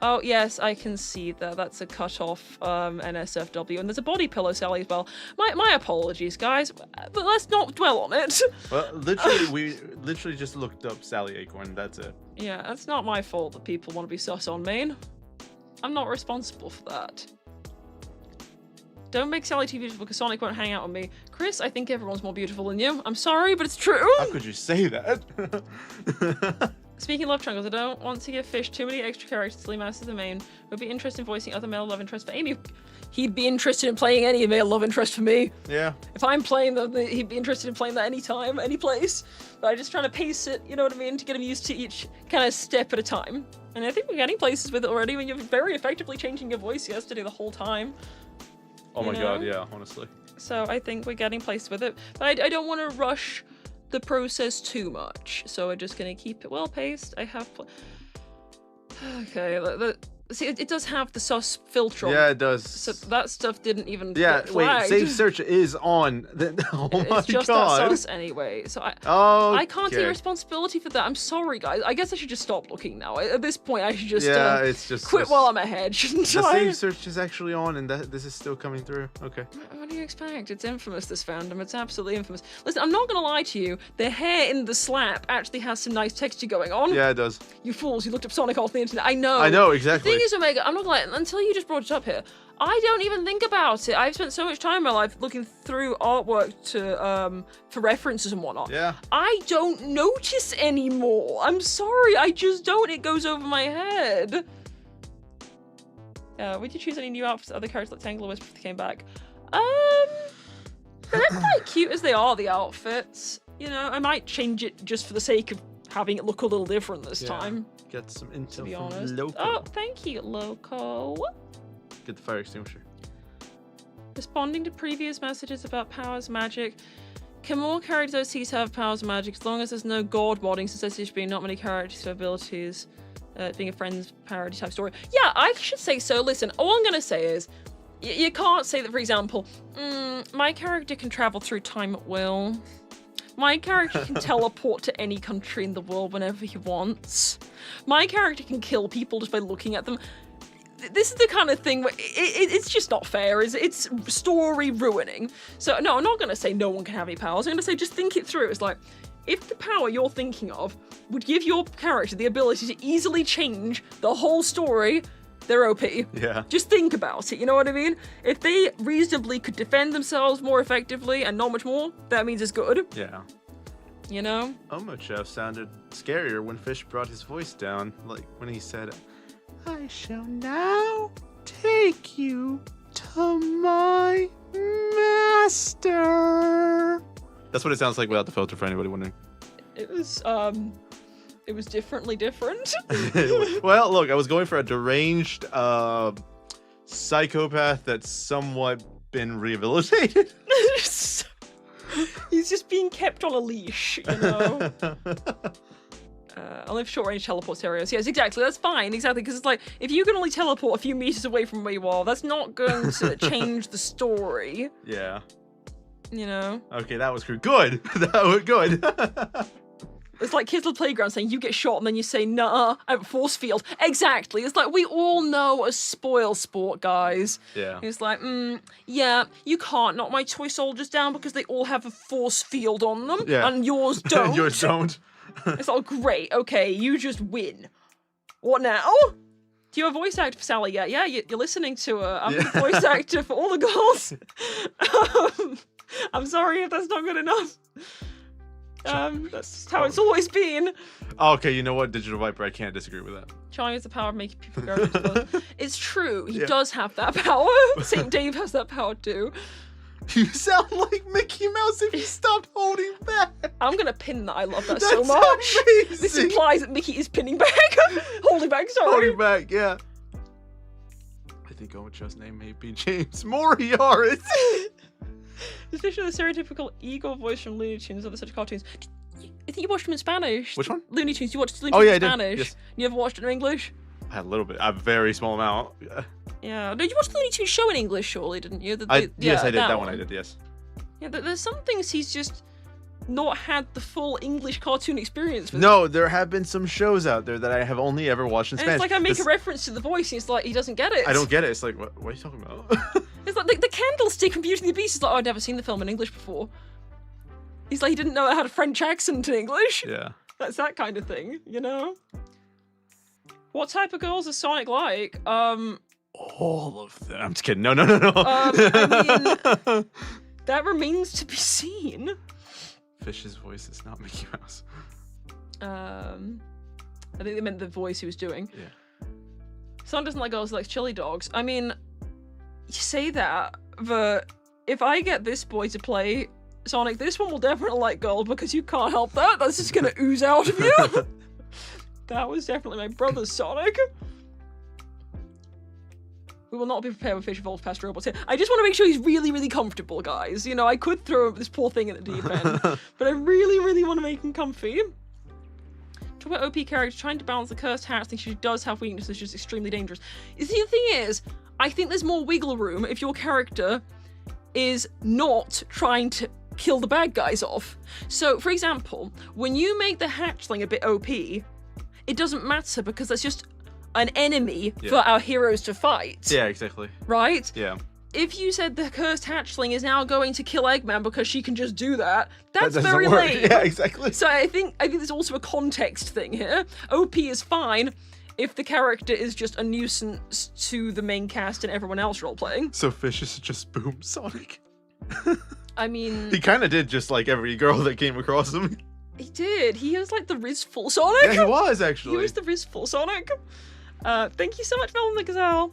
A: Oh, yes, I can see that. That's a cut-off NSFW. And there's a body pillow, Sally, as well. My apologies, guys, but let's not dwell on it.
B: Well, literally, we literally just looked up Sally Acorn, that's it.
A: Yeah, that's not my fault that people want to be sus on me. I'm not responsible for that. Don't make Sally too beautiful because Sonic won't hang out with me. Chris, I think everyone's more beautiful than you. I'm sorry, but it's true.
B: How could you say that?
A: Speaking of love triangles, I don't want to give Fish too many extra characters to leave as the main. Would be interested in voicing other male love interests for Amy. He'd be interested in playing any male love interest for me.
B: Yeah.
A: If I'm playing them, he'd be interested in playing that anytime, any place. But I'm just trying to pace it, you know what I mean, to get him used to each kind of step at a time. And I think we're getting places with it already when you're very effectively changing your voice yesterday the whole time.
B: Oh my god, yeah, honestly.
A: So I think we're getting places with it. But I don't want to rush the process too much. So we're just going to keep it well paced. I have... Okay, see, it does have the sus filter on.
B: Yeah, it does.
A: So that stuff didn't even
B: get flagged. Wait, save search is on. Oh my god.
A: It's just that sus anyway. So I can't take responsibility for that. I'm sorry, guys. I guess I should just stop looking now. At this point, I should just,
B: it's just
A: quit while I'm ahead, shouldn't I?
B: The save search is actually on, and this is still coming through. Okay.
A: What do you expect? It's infamous, this fandom. It's absolutely infamous. Listen, I'm not going to lie to you. The hair in the slap actually has some nice texture going on.
B: Yeah, it does.
A: You fools, you looked up Sonic off the internet. I know.
B: I know, exactly.
A: The thing is, Omega, I'm not gonna lie, until you just brought it up here, I don't even think about it. I've spent so much time in my life looking through artwork to for references and whatnot.
B: Yeah.
A: I don't notice anymore. I'm sorry, I just don't. It goes over my head. Would you choose any new outfits other characters like Tangle or Whisper if they came back? They're quite cute as they are, the outfits. You know, I might change it just for the sake of having it look a little different this time.
B: Get some intel
A: to be
B: from
A: honest.
B: Loco.
A: Oh, thank you, Loco.
B: Get the fire extinguisher.
A: Responding to previous messages about powers magic. Can more characters cease to have powers and magic as long as there's no god modding, since there seems to be not many characters with abilities, being a Friends parody type story? Yeah, I should say so. Listen, all I'm gonna say is, you can't say that, for example, my character can travel through time at will. My character can teleport to any country in the world whenever he wants. My character can kill people just by looking at them. This is the kind of thing where it's just not fair. It's story ruining. So no, I'm not going to say no one can have any powers. I'm going to say just think it through. It's like, if the power you're thinking of would give your character the ability to easily change the whole story, they're OP.
B: Yeah.
A: Just think about it, you know what I mean? If they reasonably could defend themselves more effectively and not much more, that means it's good.
B: Yeah.
A: You know?
B: Omochef sounded scarier when Fish brought his voice down, like when he said, I shall now take you to my master. That's what it sounds like without the filter, for anybody wondering.
A: It was differently different.
B: Well, look, I was going for a deranged psychopath that's somewhat been rehabilitated.
A: He's just being kept on a leash, you know? I'll have short-range teleport areas. Yes, exactly. That's fine. Exactly, because it's like, if you can only teleport a few meters away from where you are, that's not going to change the story.
B: Yeah.
A: You know?
B: Okay, that was good. Good. That was good.
A: It's like kids on the playground saying, you get shot, and then you say, nah, I have a force field. Exactly. It's like, we all know a spoil sport, guys.
B: Yeah.
A: It's like, yeah, you can't knock my toy soldiers down because they all have a force field on them,
B: Yeah.
A: and yours don't.
B: Yours don't.
A: It's all great. Okay, you just win. What now? Do you have a voice actor for Sally yet? Yeah, you're listening to her. I'm the voice actor for all the girls. I'm sorry if that's not good enough. That's how it's always been.
B: Okay, you know what, Digital Viper, I can't disagree with that.
A: Charlie has the power of making people go into It's true. He
B: Yeah.
A: does have that power. St. Dave has that power too.
B: You sound like Mickey Mouse if you stopped holding back.
A: I'm gonna pin that. I love that
B: That's
A: so much.
B: amazing.
A: This implies that Mickey is pinning back. Holding back, sorry.
B: Holding back, yeah. I think Omochef's name may be James Moriarty.
A: Especially the stereotypical Igor voice from Looney Tunes or other such cartoons. I think you watched them in Spanish.
B: Which one?
A: Looney Tunes. You watched Looney
B: Oh,
A: Tunes
B: yeah, I
A: in
B: did.
A: Spanish.
B: Yes.
A: You ever watched it in English?
B: A little bit, a very small amount.
A: Yeah. No, you watched the Looney Tunes show in English, surely, didn't you?
B: Yes, I did. That one I did, yes.
A: Yeah, there's some things he's just not had the full English cartoon experience with.
B: No, there have been some shows out there that I have only ever watched in
A: And
B: Spanish.
A: it's like I make a reference to the voice, and it's like he doesn't get it.
B: I don't get it. It's like, what are you talking about?
A: It's like the candlestick from Beauty and the Beast is like, oh, I'd never seen the film in English before. He's like, he didn't know it had a French accent in English.
B: Yeah.
A: That's that kind of thing, you know? What type of girls is Sonic like?
B: All of them. I'm just kidding. No.
A: I mean, that remains to be seen.
B: Fish's voice is not Mickey Mouse.
A: I think they meant the voice he was doing.
B: Yeah.
A: Son doesn't like girls, he likes chili dogs. I mean, you say that, but if I get this boy to play Sonic, this one will definitely like girls because you can't help that. That's just gonna ooze out of you. That was definitely my brother's Sonic. We will not be prepared with Fish evolved past robots here. I just want to make sure he's really, really comfortable, guys. You know, I could throw this poor thing in the deep end, but I really, really want to make him comfy. Talk about OP character trying to balance the cursed hat. I think she does have weaknesses, she's extremely dangerous. You see, the thing is, I think there's more wiggle room if your character is not trying to kill the bad guys off. So, for example, when you make the hatchling a bit OP, it doesn't matter because that's just an enemy for our heroes to fight.
B: Yeah, exactly.
A: Right?
B: Yeah.
A: If you said the cursed hatchling is now going to kill Eggman because she can just do that, that's
B: That doesn't
A: very
B: work.
A: lame.
B: Yeah, exactly.
A: So I think there's also a context thing here. OP is fine if the character is just a nuisance to the main cast and everyone else role-playing.
B: So Fish is just Boom Sonic.
A: I mean...
B: He kind of did just like every girl that came across him.
A: He did. He was like the Rizful Sonic.
B: Yeah, he was actually.
A: He was the Rizful Sonic. Thank you so much, Melon the Gazelle.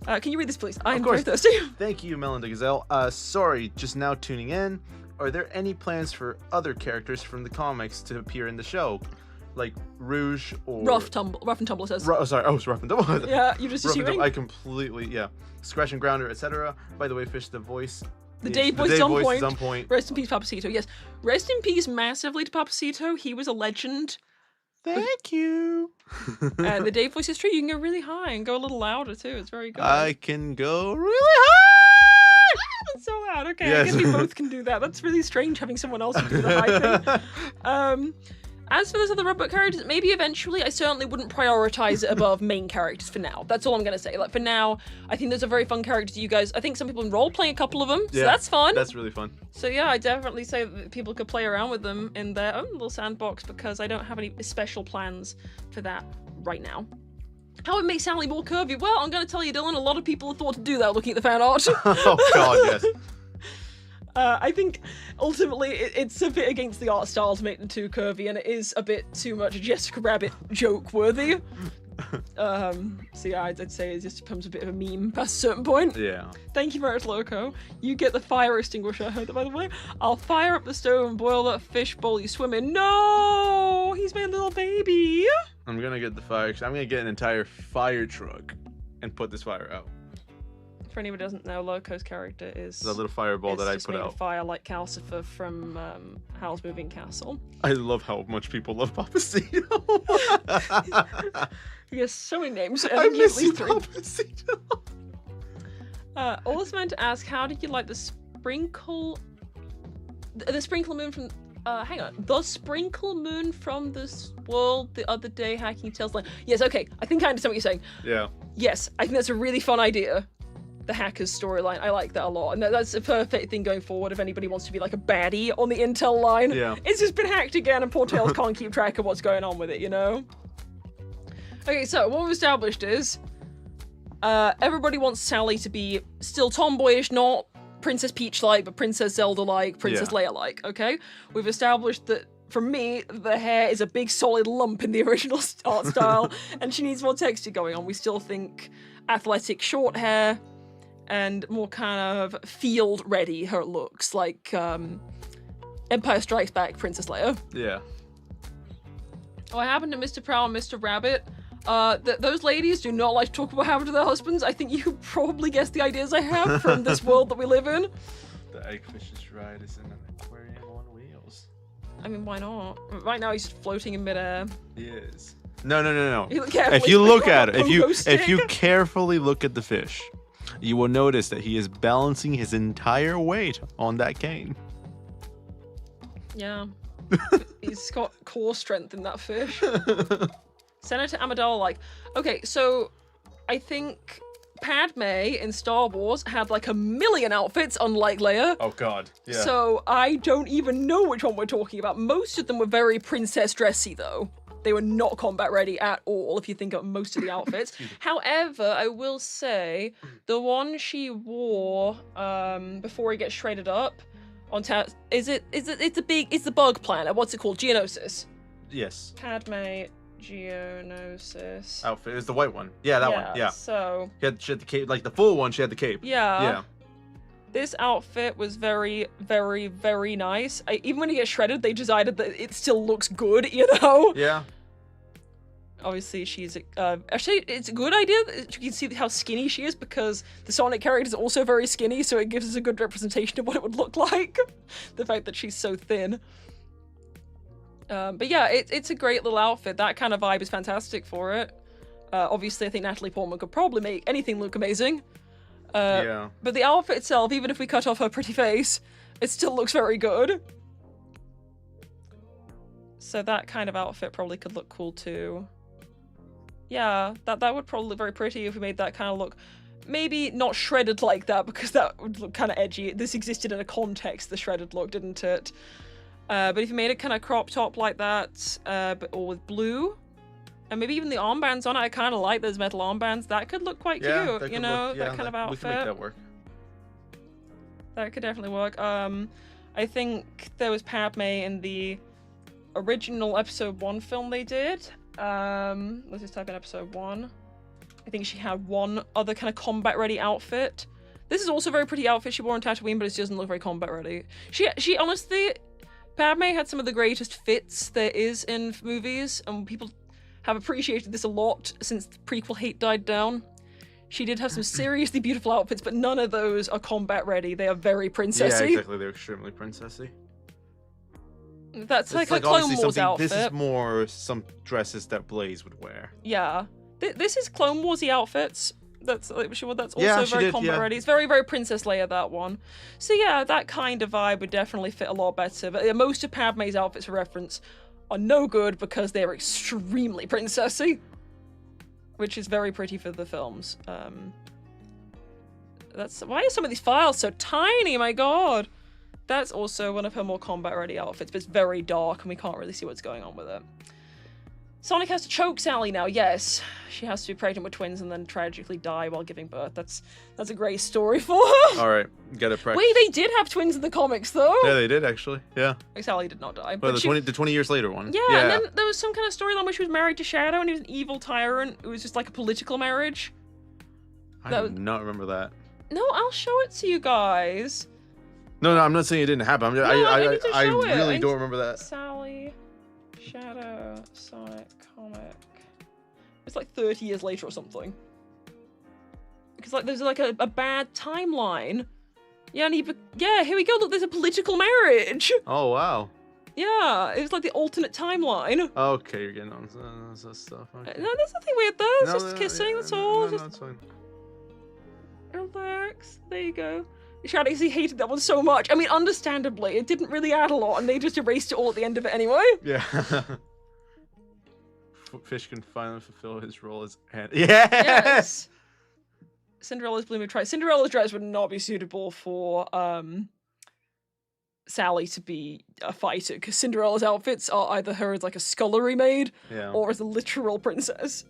A: Can you read this, please? I'm very thirsty.
B: Thank you, Melinda Gazelle. Sorry, just now tuning in. Are there any plans for other characters from the comics to appear in the show? like rouge or
A: Rough and tumble says.
B: Sorry, oh, it's rough and tumble.
A: Yeah, you're just
B: Rough and
A: assuming.
B: tumble, I completely scratch and grounder, etc. By the way, Fish, the voice.
A: The Dave voice is on point.
B: point.
A: Rest in peace, Papacito. Yes, rest in peace massively to Papacito. He was a legend.
B: Thank you.
A: And the Dave voice is true. You can go really high and go a little louder too. It's very good.
B: I can go really high.
A: That's so loud. Okay,
B: Yes.
A: I guess we both can do that. That's really strange having someone else do the high thing. As for those other Redbook characters, maybe eventually, I certainly wouldn't prioritize it above main characters for now. That's all I'm going to say. Like, for now, I think those are very fun characters. You guys, I think some people enroll playing a couple of them, so that's fun.
B: That's really fun.
A: So yeah, I definitely say that people could play around with them in their own little sandbox because I don't have any special plans for that right now. How would make Sally more curvy? Well, I'm going to tell you, Dylan, a lot of people have thought to do that looking at the fan art.
B: Oh god, yes.
A: I think ultimately it's a bit against the art style to make them too curvy, and it is a bit too much Jessica Rabbit joke worthy. So yeah, I'd say it just becomes a bit of a meme past a certain point.
B: Yeah.
A: Thank you, Merit Loco. You get the fire extinguisher. I heard that, by the way. I'll fire up the stove and boil that fish bowl you swim in. No! He's my little baby.
B: I'm gonna get the fire. I'm gonna get an entire fire truck and put this fire out.
A: For anyone who doesn't know, Loco's character is
B: The little fireball that I
A: just
B: put
A: made
B: out.
A: of fire like Calcifer from Howl's Moving Castle.
B: I love how much people love Papacito.
A: He has so many names.
B: I
A: think he has
B: miss you,
A: at least 3.
B: Papacito.
A: Also meant to ask, how did you like the sprinkle moon from? Hang on, the sprinkle moon from this world the other day hacking Tails line. Yes, okay, I think I understand what you're saying.
B: Yeah.
A: Yes, I think that's a really fun idea. The hackers storyline, I like that a lot, and that's a perfect thing going forward if anybody wants to be like a baddie on the intel line.
B: Yeah.
A: It's just been hacked again, and poor Tails can't keep track of what's going on with it, you know? Okay, so what we've established is everybody wants Sally to be still tomboyish, not Princess Peach-like, but Princess Zelda-like, Princess Leia-like, okay? We've established that, for me, the hair is a big solid lump in the original art style, and she needs more texture going on. We still think athletic short hair, and more kind of field-ready her looks, like Empire Strikes Back Princess Leia.
B: Yeah.
A: What happened to Mr. Prowl and Mr. Rabbit? Those ladies do not like to talk about what happened to their husbands. I think you could probably guess the ideas I have from this world that we live in.
B: The eggfish's ride is in an aquarium on wheels.
A: I mean, why not? Right now he's floating in midair.
B: He is. No.
A: You look carefully,
B: If you look
A: like
B: at
A: a
B: it,
A: pogo
B: if you
A: stick.
B: carefully look at the fish, you will notice that he is balancing his entire weight on that cane.
A: Yeah. He's got core strength in that fish. Senator Amidala, like, okay, so I think Padme in Star Wars had like 1,000,000 outfits, unlike Leia.
B: Oh god. Yeah.
A: So I don't even know which one we're talking about. Most of them were very princess dressy, though. They were not combat ready at all, if you think of most of the outfits. However, I will say the one she wore before he gets shredded up on it's the bug planet. What's it called? Geonosis.
B: Yes.
A: Padme Geonosis.
B: Outfit. It was the white one. Yeah, that one. Yeah.
A: So
B: She had the cape, like the full one. She had the cape.
A: yeah.
B: Yeah.
A: This outfit was very, very, very nice. Even when he gets shredded, they decided that it still looks good, you know?
B: Yeah.
A: Obviously, she's... actually, it's a good idea that you can see how skinny she is, because the Sonic character is also very skinny, so it gives us a good representation of what it would look like. The fact that she's so thin. But yeah, it's a great little outfit. That kind of vibe is fantastic for it. Obviously, I think Natalie Portman could probably make anything look amazing.
B: Yeah.
A: But the outfit itself, even if we cut off her pretty face, it still looks very good. So that kind of outfit probably could look cool too. Yeah, that would probably look very pretty if we made that kind of look. Maybe not shredded like that, because that would look kind of edgy. This existed in a context, the shredded look, didn't it? But if you made it kind of crop top like that, but all with blue, and maybe even the armbands on it, I kind of like those metal armbands. That could look quite cute, you know, that kind of outfit.
B: We can make that work.
A: That could definitely work. I think there was Padme in the original episode 1 film they did. Let's just type in episode 1. I think she had one other kind of combat ready outfit. This is also a very pretty outfit she wore on Tatooine, but it doesn't look very combat ready. She honestly, Padme had some of the greatest fits there is in movies, and people have appreciated this a lot since the prequel hate died down. She did have some seriously beautiful outfits, but none of those are combat ready. They are very princessy.
B: Yeah, exactly. They're extremely princessy.
A: That's like a Clone Wars outfit.
B: This is more some dresses that Blaze would wear.
A: Yeah. This is Clone Warsy outfits. That's also
B: Yeah,
A: very combat ready. It's very, very Princess Leia, that one. So yeah, that kind of vibe would definitely fit a lot better. But most of Padme's outfits, for reference, are no good because they're extremely princessy. Which is very pretty for the films. Why are some of these files so tiny? My god! That's also one of her more combat-ready outfits, but it's very dark and we can't really see what's going on with it. Sonic has to choke Sally now, yes. She has to be pregnant with twins and then tragically die while giving birth. That's a great story for her.
B: Alright, get it pregnant.
A: Wait, they did have twins in the comics, though?
B: Yeah, they did, actually. Yeah.
A: Sally did not die.
B: But the 20 years later one.
A: Yeah, and then there was some kind of storyline where she was married to Shadow and he was an evil tyrant. It was just like a political marriage.
B: I do not remember that.
A: No, I'll show it to you guys.
B: No, I'm not saying it didn't happen. I really don't remember that.
A: Sally, Shadow, Sonic, comic. It's like 30 years later or something. Because like there's like a bad timeline. Yeah, and here we go. Look, there's a political marriage.
B: Oh wow.
A: Yeah, it was like the alternate timeline.
B: Okay, you're getting on that stuff. Okay.
A: No, there's nothing weird there. It's just kissing. That's all.
B: No, that's fine.
A: Relax. There you go. Shadow, he hated that one so much. I mean, understandably, it didn't really add a lot, and they just erased it all at the end of it anyway.
B: Yeah. Fish can finally fulfill his role as Yes.
A: Cinderella's blooming try. Cinderella's dress would not be suitable for Sally to be a fighter, because Cinderella's outfits are either her as like a scullery maid, or as a literal princess.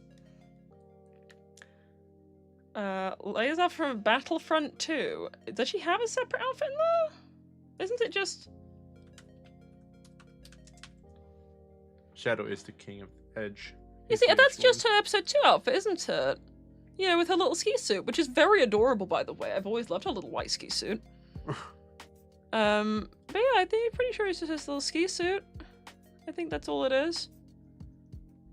A: Leia's out from Battlefront 2. Does she have a separate outfit in there? Isn't it just...
B: Shadow is the king of Edge.
A: You see, that's just her episode 2 outfit, isn't it? You know, with her little ski suit, which is very adorable, by the way. I've always loved her little white ski suit. But yeah, I think I'm pretty sure it's just this little ski suit. I think that's all it is.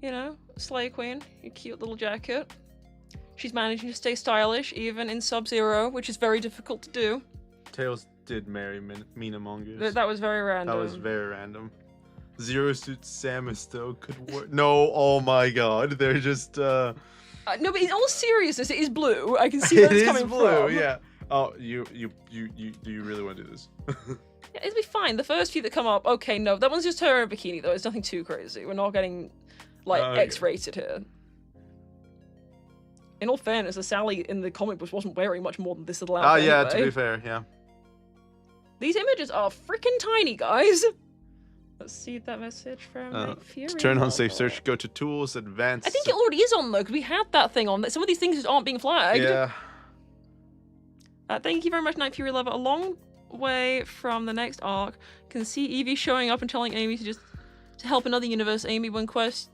A: You know, Slay Queen, a cute little jacket. She's managing to stay stylish, even in Sub-Zero, which is very difficult to do.
B: Tails did marry Mina Mongoose.
A: That was very random.
B: That was very random. Zero Suit Samus, though, could work. No, oh my god, they're just,
A: No, but in all seriousness, it is blue. I can see where it's coming from.
B: It is blue, yeah. Oh, do you really want to do this?
A: Yeah, it'll be fine. The first few that come up, okay, no, that one's just her in a bikini, though. It's nothing too crazy. We're not getting, like, X-rated here. In all fairness, the Sally in the comic books wasn't wearing much more than this little outfit.
B: Oh, yeah,
A: anyway.
B: to be fair, yeah.
A: These images are freaking tiny, guys. Let's see that message from Night Fury.
B: Turn on safe search, go to tools, advanced.
A: I think it already is on, though, because we had that thing on. Some of these things just aren't being flagged.
B: Yeah.
A: Thank you very much, Night Fury Lover. A long way from the next arc. Can see Evie showing up and telling Amy to help another universe. Amy quest.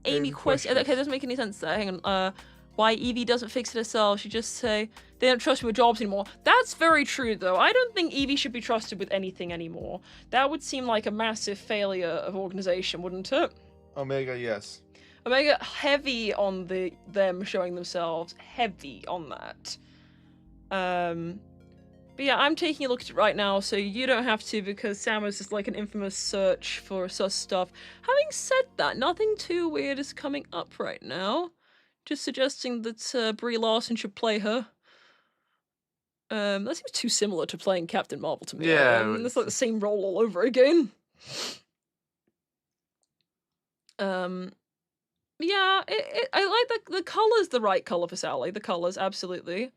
A: Okay, that doesn't make any sense there. Hang on. Why Evie doesn't fix it herself. She just say they don't trust her with jobs anymore. That's very true, though. I don't think Evie should be trusted with anything anymore. That would seem like a massive failure of organization, wouldn't it?
B: Omega, yes.
A: Omega, heavy on them showing themselves. Heavy on that. But yeah, I'm taking a look at it right now, so you don't have to, because Samus is like an infamous search for sus stuff. Having said that, nothing too weird is coming up right now. Just suggesting that Brie Larson should play her. That seems too similar to playing Captain Marvel to me.
B: Yeah.
A: It's like the same role all over again. Yeah, I like the color's the right color for Sally. The colors, absolutely.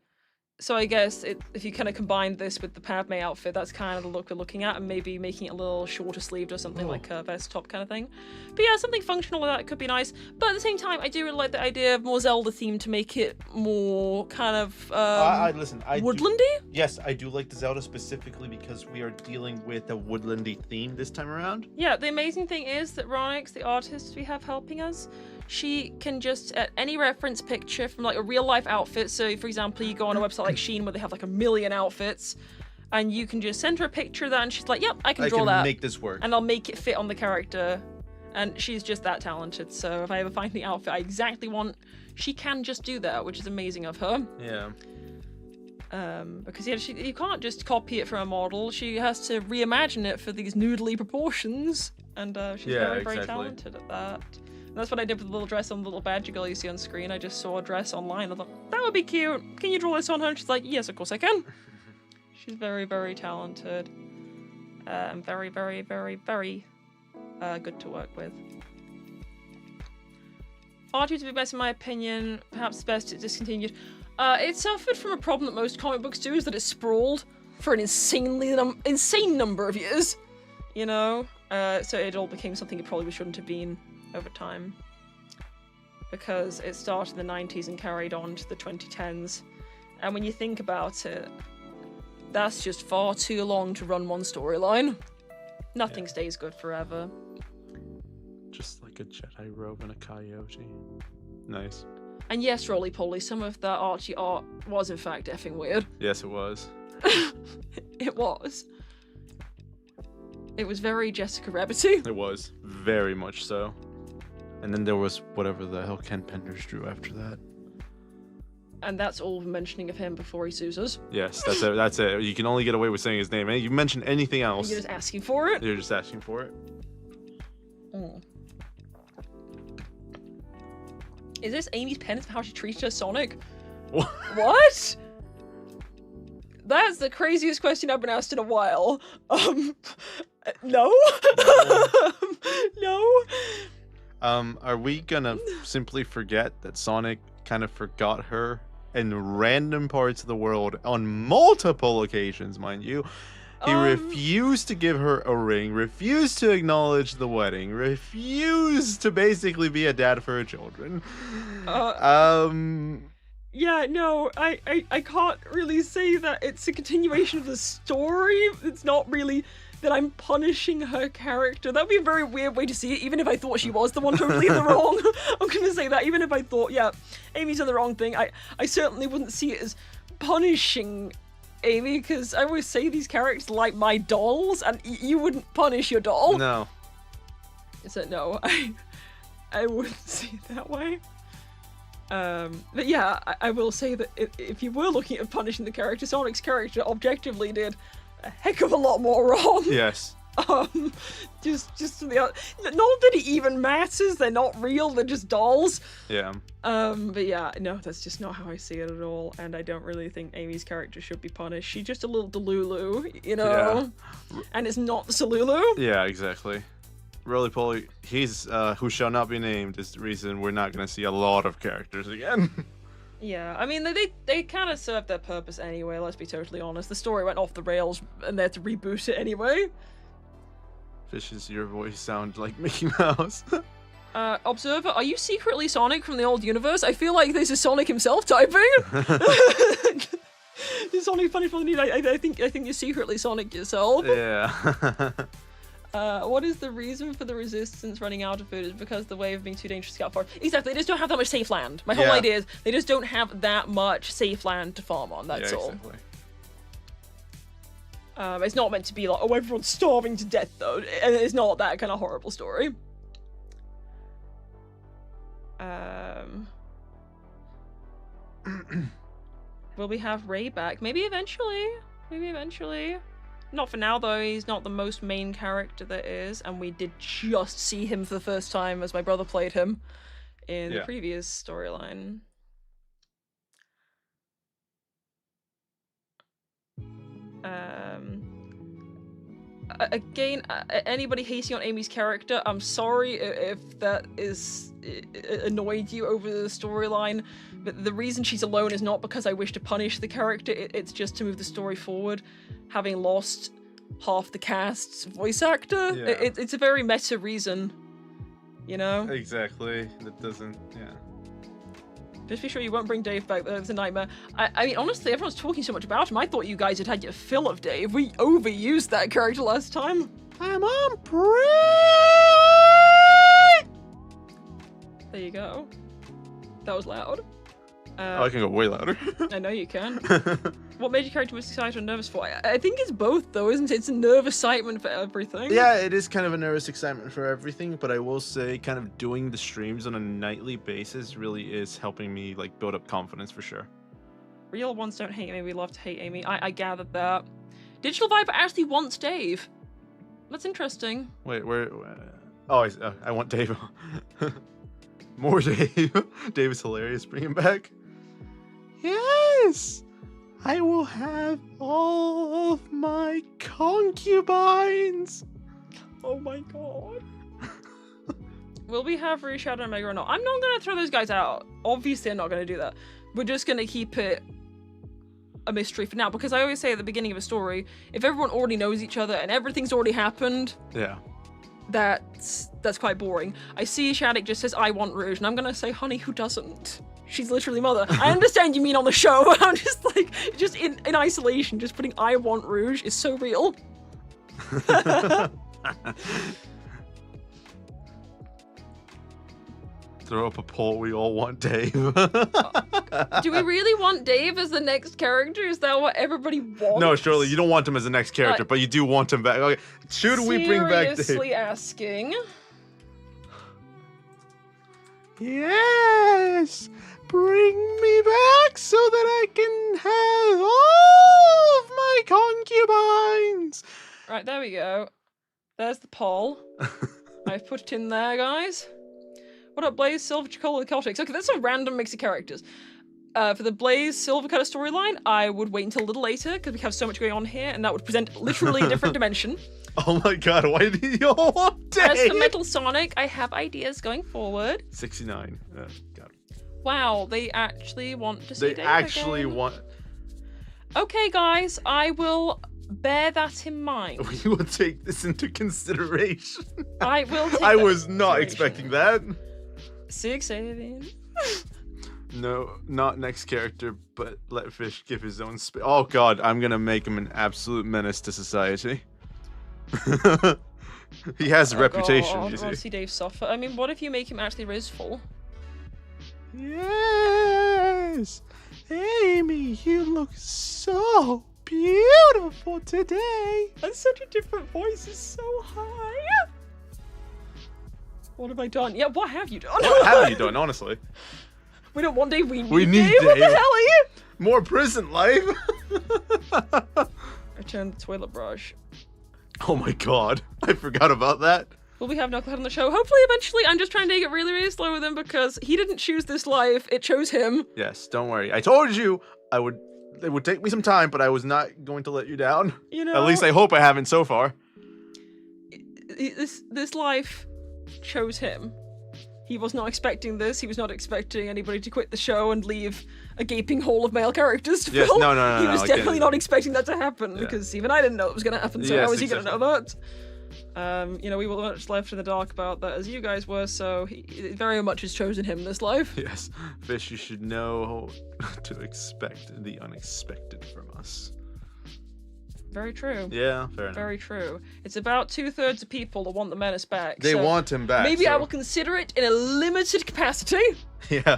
A: So I guess if you kind of combine this with the Padme outfit, that's kind of the look we're looking at, and maybe making it a little shorter sleeved or something, like a vest top kind of thing. But yeah, something functional like that could be nice. But at the same time, I do really like the idea of more Zelda theme to make it more kind of woodlandy.
B: Yes, I do like the Zelda specifically because we are dealing with a woodlandy theme this time around.
A: Yeah, the amazing thing is that Ronix, the artist we have helping us, she can just, at any reference picture from like a real life outfit, so for example you go on a website like Shein where they have like 1 million outfits, and you can just send her a picture of that, and she's like, "Yep, I can
B: I
A: draw
B: can
A: that,
B: make this work.
A: and I'll make it fit on the character." And she's just that talented. So if I ever find the outfit I exactly want, she can just do that, which is amazing of her.
B: Yeah.
A: Because yeah, you can't just copy it from a model. She has to reimagine it for these noodly proportions, and she's very talented at that. And that's what I did with the little dress on the little badger girl you see on screen. I just saw a dress online. I thought that would be cute. Can you draw this on her? And she's like, yes, of course I can. She's very talented, and very good to work with. R2 to be best in my opinion. Perhaps best it discontinued. It suffered from a problem that most comic books do, is that it sprawled for an insane number of years. You know? So it all became something it probably shouldn't have been over time. Because it started in the 90s and carried on to the 2010s. And when you think about it, that's just far too long to run one storyline. Nothing stays good forever.
B: Just like a Jedi robe and a coyote. Nice.
A: And yes, Roly Poly, some of that Archie art was in fact effing weird.
B: Yes, it was.
A: It was. It was very Jessica Rabbity.
B: It was. Very much so. And then there was whatever the hell Ken Penders drew after that.
A: And that's all mentioning of him before he sues us.
B: Yes, that's it. That's it. You can only get away with saying his name. You mention anything else.
A: You're just asking for it?
B: You're just asking for it.
A: Mm. Is this Amy's penance for how she treated Sonic? What? That's the craziest question I've been asked in a while. No? No?
B: Are we gonna simply forget that Sonic kind of forgot her in random parts of the world on multiple occasions, mind you? He refused to give her a ring, refused to acknowledge the wedding, refused to basically be a dad for her children.
A: Yeah, no, I can't really say that it's a continuation of the story. It's not really that I'm punishing her character. That would be a very weird way to see it, even if I thought she was the one totally in the wrong. I'm gonna say that, even if I thought, yeah, Amy's done the wrong thing, I certainly wouldn't see it as punishing Amy, because I always say these characters like my dolls, and you wouldn't punish your doll.
B: No.
A: So no, I wouldn't see it that way. But yeah, I will say that if you were looking at punishing the character, Sonic's character objectively did a heck of a lot more wrong.
B: Yes.
A: Just to the not that it even matters. They're not real. They're just dolls.
B: Yeah.
A: But yeah, no, that's just not how I see it at all. And I don't really think Amy's character should be punished. She's just a little Delulu, you know. Yeah. And it's not the Salulu.
B: Yeah, exactly. Roly Poly, he's who shall not be named, is the reason we're not gonna see a lot of characters again.
A: Yeah, I mean, they kind of served their purpose anyway, let's be totally honest. The story went off the rails and they had to reboot it anyway.
B: Fishes, your voice sound like Mickey Mouse.
A: Observer, are you secretly Sonic from the old universe? I feel like this is Sonic himself typing. Sonic funny from the I think you're secretly Sonic yourself.
B: Yeah.
A: What is the reason for the resistance running out of food? Is because the wave being too dangerous to scout for? Exactly, they just don't have that much safe land. My whole idea is they just don't have that much safe land to farm on, that's all. Exactly. It's not meant to be like, oh, everyone's starving to death though, and it's not that kind of horrible story. Will we have Ray back? Maybe eventually. Maybe eventually. Not for now though, he's not the most main character there is, and we did just see him for the first time as my brother played him in the previous storyline. Again, anybody hating on Amy's character, I'm sorry if that is annoyed you over the storyline, but the reason she's alone is not because I wish to punish the character, it's just to move the story forward, having lost half the cast's voice actor. Yeah. It's a very meta reason, you know?
B: Exactly, that doesn't, yeah.
A: Just be sure you won't bring Dave back, it's a nightmare. I mean, honestly, everyone's talking so much about him. I thought you guys had had your fill of Dave. We overused that character last time. I'm on break! There you go. That was loud.
B: I can go way louder.
A: I know you can. What made your character most excited or nervous for? I think it's both, though, isn't it? It's a nerve excitement for everything.
B: Yeah, it is kind of a nervous excitement for everything, but I will say kind of doing the streams on a nightly basis really is helping me like build up confidence for sure.
A: Real ones don't hate me, we love to hate Amy. I gathered that. Digital Viper actually wants Dave. That's interesting.
B: Wait, where? Oh, I want Dave. More Dave. Dave is hilarious. Bring him back. Yes! I will have all of my concubines!
A: Oh my god. Will we have Reshadow and Omega or not? I'm not going to throw those guys out. Obviously, I'm not going to do that. We're just going to keep it a mystery for now, because I always say at the beginning of a story, if everyone already knows each other and everything's already happened,
B: yeah,
A: that's quite boring. I see Shattuck just says, I want Rouge, and I'm going to say, honey, who doesn't? She's literally mother. I understand you mean on the show, but I'm just like, just in isolation, just putting I want Rouge is so real.
B: Throw up a poll, we all want Dave.
A: Do we really want Dave as the next character? Is that what everybody wants?
B: No, Shirley, you don't want him as the next character, but you do want him back. Okay, should we bring back Dave?
A: Seriously asking?
B: Yes! Bring me back so that I can have all of my concubines!
A: Right, there we go. There's the poll. I've put it in there, guys. What up, Blaze, Silver, Chocola, Celtics? Okay, that's a random mix of characters. For the Blaze Silver kind of storyline, I would wait until a little later, because we have so much going on here, and that would present literally a different dimension.
B: Oh my god, why do you all want Dave?
A: As for Metal Sonic, I have ideas going forward.
B: 69. God.
A: Wow, they actually want to see Dave
B: They actually
A: again.
B: want...
A: Okay, guys, I will bear that in mind.
B: We will take this into consideration.
A: I will take
B: I
A: that
B: was
A: into
B: not
A: consideration.
B: expecting that.
A: 6, 7.
B: No, not next character, but let Fish give his own space. Oh god, I'm gonna make him an absolute menace to society. He has a reputation,
A: God,
B: you
A: I want to
B: see.
A: see Dave suffer. I mean, what if you make him actually Rizful?
B: Yes! Amy, you look so beautiful today!
A: That's such a different voice, it's so high! What have I done? Yeah, what have you done?
B: What have you done, honestly?
A: We don't want Dave, we need
B: We need
A: Dave! What the
B: Dave.
A: hell are you?
B: More prison life!
A: Return the toilet brush.
B: Oh my god, I forgot about that.
A: Will we have Knucklehead on the show? Hopefully, eventually. I'm just trying to take it really, really slow with him because he didn't choose this life. It chose him.
B: Yes, don't worry. I told you it would take me some time, but I was not going to let you down.
A: You know,
B: At least I hope I haven't so far.
A: this life chose him. He was not expecting this. He was not expecting anybody to quit the show and leave a gaping hole of male characters to
B: Yes,
A: fill.
B: no,
A: He was
B: I
A: definitely
B: get it.
A: not expecting that to happen
B: Yeah.
A: because even I didn't know it was going to happen. So
B: Yes,
A: how was he going to know
B: exactly.
A: that? You know, we were much left in the dark about that as you guys were. So he very much has chosen him this life.
B: Yes, Fish, you should know to expect the unexpected from us.
A: Very true.
B: Yeah, fair enough.
A: Very true. It's about 2/3 of people that want the menace back.
B: They
A: so
B: want him back.
A: maybe I
B: so-
A: will consider it in a limited capacity.
B: Yeah.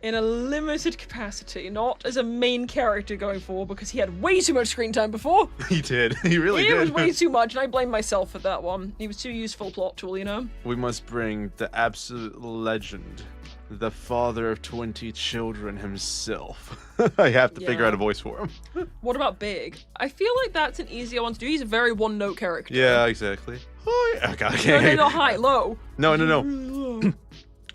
A: In a limited capacity, not as a main character going forward because he had way too much screen time before.
B: He did. He really
A: It
B: did.
A: was way too much, and I blame myself for that one. He was too useful plot tool, you know?
B: We must bring the absolute legend, the father of 20 children himself. I have to figure
A: Yeah.
B: out a voice for him.
A: What about Big? I feel like that's an easier one to do. He's a very one-note character.
B: Yeah, exactly. Oh, yeah. Okay.
A: No, high, low.
B: No.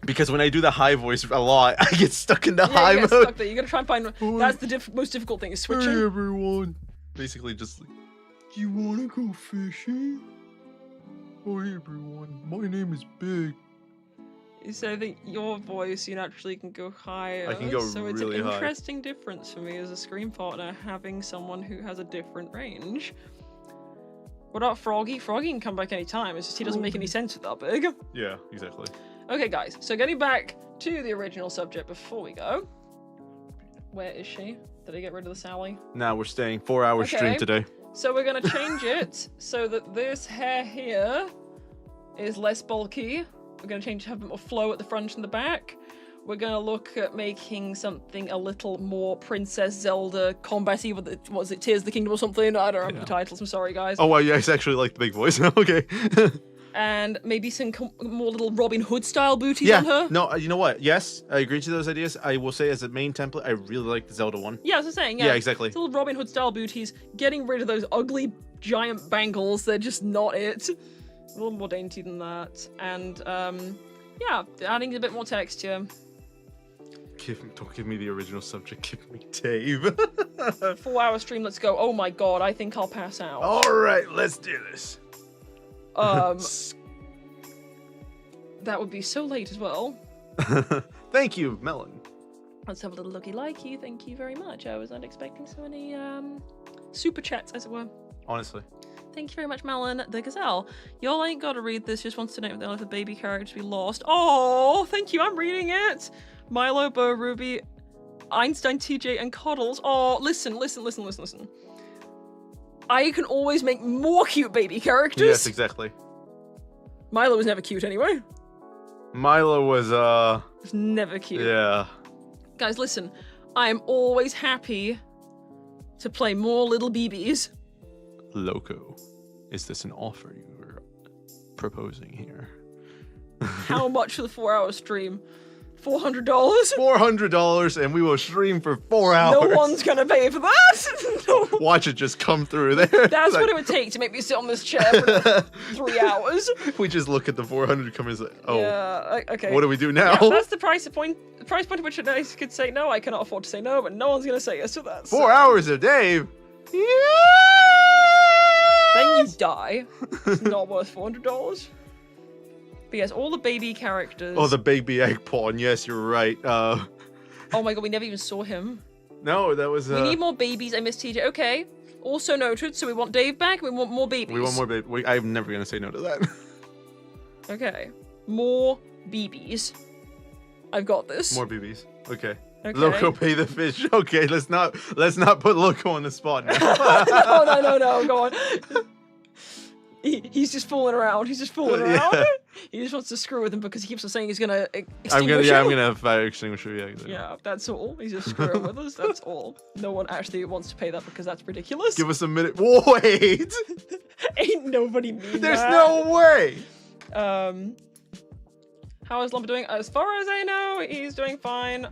B: Because when I do the high voice a lot, I get stuck in the
A: Yeah,
B: high
A: you get
B: mode.
A: stuck there. You gotta try and find... That's the most difficult thing, is switching.
B: Hey everyone. Basically just like, you wanna go fishing? Oh hey everyone, my name is Big.
A: So I think your voice, you naturally can go higher.
B: I can go
A: so it's
B: really
A: an
B: high.
A: interesting difference for me as a screen partner, having someone who has a different range. What about Froggy? Froggy can come back any time. It's just he doesn't make any sense with that big.
B: Yeah, exactly.
A: Okay, guys. So getting back to the original subject before we go. Where is she? Did I get rid of the Sally?
B: Now we're staying 4-hour stream
A: Okay.
B: today.
A: So we're gonna change it so that this hair here is less bulky. We're gonna change to have a bit more flow at the front and the back. We're gonna look at making something a little more Princess Zelda combat-y with it. Was it Tears of the Kingdom or something? I don't remember the titles. I'm sorry, guys.
B: Oh, well, you guys actually like the big voice. Okay.
A: And maybe some more little Robin Hood style booties on her.
B: No, you know what? Yes, I agree to those ideas. I will say as a main template, I really like the Zelda one.
A: Yeah, as I was saying, yeah.
B: Yeah, exactly.
A: Little Robin Hood style booties, getting rid of those ugly giant bangles. They're just not it. A little more dainty than that. And, yeah, adding a bit more texture.
B: Don't give me the original subject, give me Dave.
A: 4-hour stream, let's go. Oh my god, I think I'll pass out.
B: Alright, let's do this.
A: That would be so late as well.
B: Thank you, Melon.
A: Let's have a little looky likey. Thank you very much. I was not expecting so many super chats, as it were.
B: Honestly.
A: Thank you very much, Melon the Gazelle. Y'all ain't got to read this. Just wants to know if they'll let the baby characters be lost. Oh, thank you. I'm reading it. Milo, Bo, Ruby, Einstein, TJ, and Cuddles. Oh, listen. I can always make more cute baby characters.
B: Yes, exactly.
A: Milo was never cute anyway.
B: Milo was,
A: It's never cute.
B: Yeah.
A: Guys, listen. I am always happy to play more little BBs.
B: Loco, is this an offer you were proposing here?
A: How much for the 4-hour stream? $400?
B: $400, and we will stream for 4 hours.
A: No one's gonna pay for that. No.
B: Watch it just come through there.
A: That's what it would take to make me sit on this chair for 3 hours.
B: We just look at the 400 come and say, oh,
A: yeah, okay.
B: What do we do now?
A: Yeah, that's the price point at which I could say no. I cannot afford to say no, but no one's gonna say yes to that.
B: 4 hours of Dave. Yeah.
A: Then you die. It's not worth $400. But yes, all the baby characters.
B: Oh, the baby egg pawn. Yes, you're right.
A: Oh my god, we never even saw him.
B: No, that was.
A: We need more babies. I miss TJ. Okay. Also noted. So we want Dave back. We want more babies.
B: We want more babies. I'm never gonna say no to that.
A: Okay. More BBs. I've got this.
B: More BBs. Okay.
A: Okay.
B: Loco, pay the fish. Okay, let's not put Loco on the spot now.
A: No. Go on. He's just fooling around. He's just fooling around.
B: Yeah.
A: He just wants to screw with him because he keeps on saying he's gonna extinguish him.
B: I'm gonna fire extinguisher. Yeah. Exactly.
A: Yeah, that's all. He's just screwing with us. That's all. No one actually wants to pay that because that's ridiculous.
B: Give us a minute. Wait.
A: Ain't nobody mean
B: There's
A: that.
B: no way.
A: How is Lumber doing? As far as I know, he's doing fine.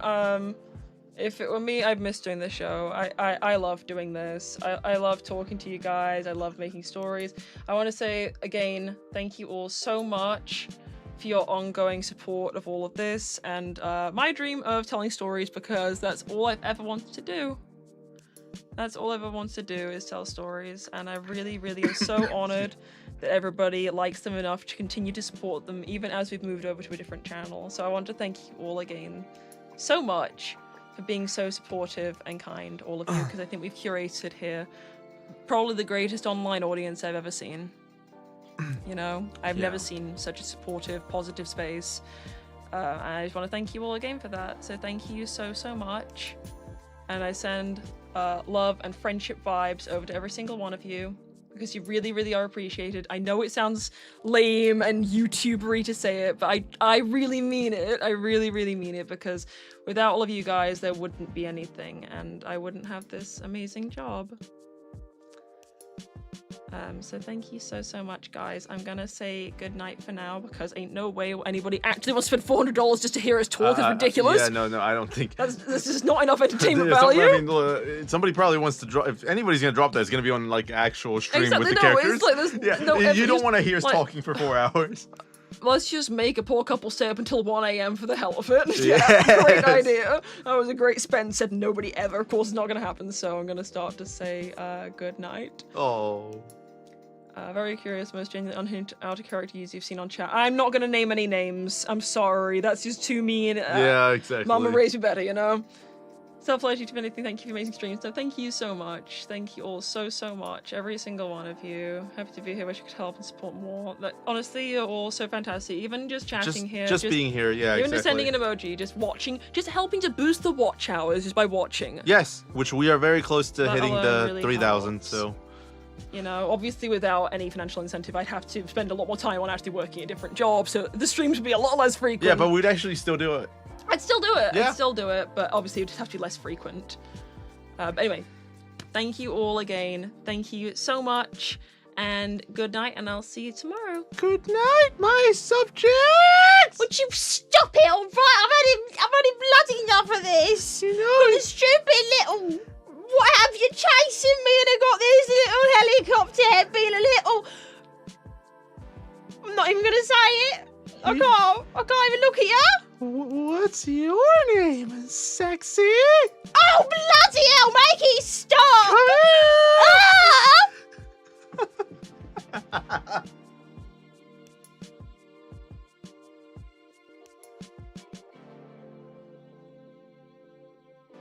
A: If it were me, I'd miss doing this show. I love doing this. I love talking to you guys. I love making stories. I want to say, again, thank you all so much for your ongoing support of all of this and my dream of telling stories, because that's all I've ever wanted to do. That's all I ever wanted to do is tell stories, and I really, really am so honored that everybody likes them enough to continue to support them, even as we've moved over to a different channel. So I want to thank you all again so much for being so supportive and kind, all of you, because I think we've curated here probably the greatest online audience I've ever seen. You know, I've never seen such a supportive, positive space. And I just want to thank you all again for that. So thank you so much. And I send love and friendship vibes over to every single one of you, because you really, really are appreciated. I know it sounds lame and YouTubery to say it, but I really mean it. I really, really mean it, because without all of you guys, there wouldn't be anything, and I wouldn't have this amazing job. So thank you so much, guys. I'm gonna say good night for now, because ain't no way anybody actually wants to spend $400 just to hear us talk. It's ridiculous.
B: Yeah, no, I don't think.
A: This is not enough entertainment value.
B: I mean, somebody probably wants to drop. If anybody's gonna drop that, it's gonna be on like actual stream with the characters.
A: It's like,
B: you don't want to hear us talking for 4 hours.
A: Let's just make a poor couple stay up until 1 AM for the hell of it.
B: Yes.
A: Yeah, great idea. That was a great spend. Said nobody ever. Of course, it's not going to happen, so I'm going to start to say good night.
B: Oh.
A: Very curious, most genuinely out-of-character use you've seen on chat. I'm not going to name any names. I'm sorry. That's just too mean.
B: Yeah, exactly.
A: Mama raised me better, you know? Self-allergic to anything, thank you for amazing streams. So thank you so much. Thank you all so much. Every single one of you. Happy to be here. Wish I could help and support more. But honestly, you're all so fantastic. Even just chatting here.
B: Just being here, yeah,
A: even just sending an emoji, just watching, just helping to boost the watch hours just by watching.
B: Yes, which we are very close to hitting the
A: really
B: 3,000,
A: helps.
B: so.
A: You know, obviously without any financial incentive, I'd have to spend a lot more time on actually working a different job, so the streams would be a lot less frequent.
B: Yeah, but we'd actually still do it.
A: I'd still do it.
B: Yeah.
A: I'd still do it, but obviously it would have to be less frequent. But anyway, thank you all again. Thank you so much, and good night, and I'll see you tomorrow.
B: Good night, my subjects!
C: Would you stop it, alright? I've had bloody enough of this.
B: You
C: Got
B: know,
C: this stupid little... What have you chasing me, and I got this little helicopter head being a little... I'm not even going to say it. I can't even look at you.
B: what's your name, sexy?
C: Oh, bloody hell, make it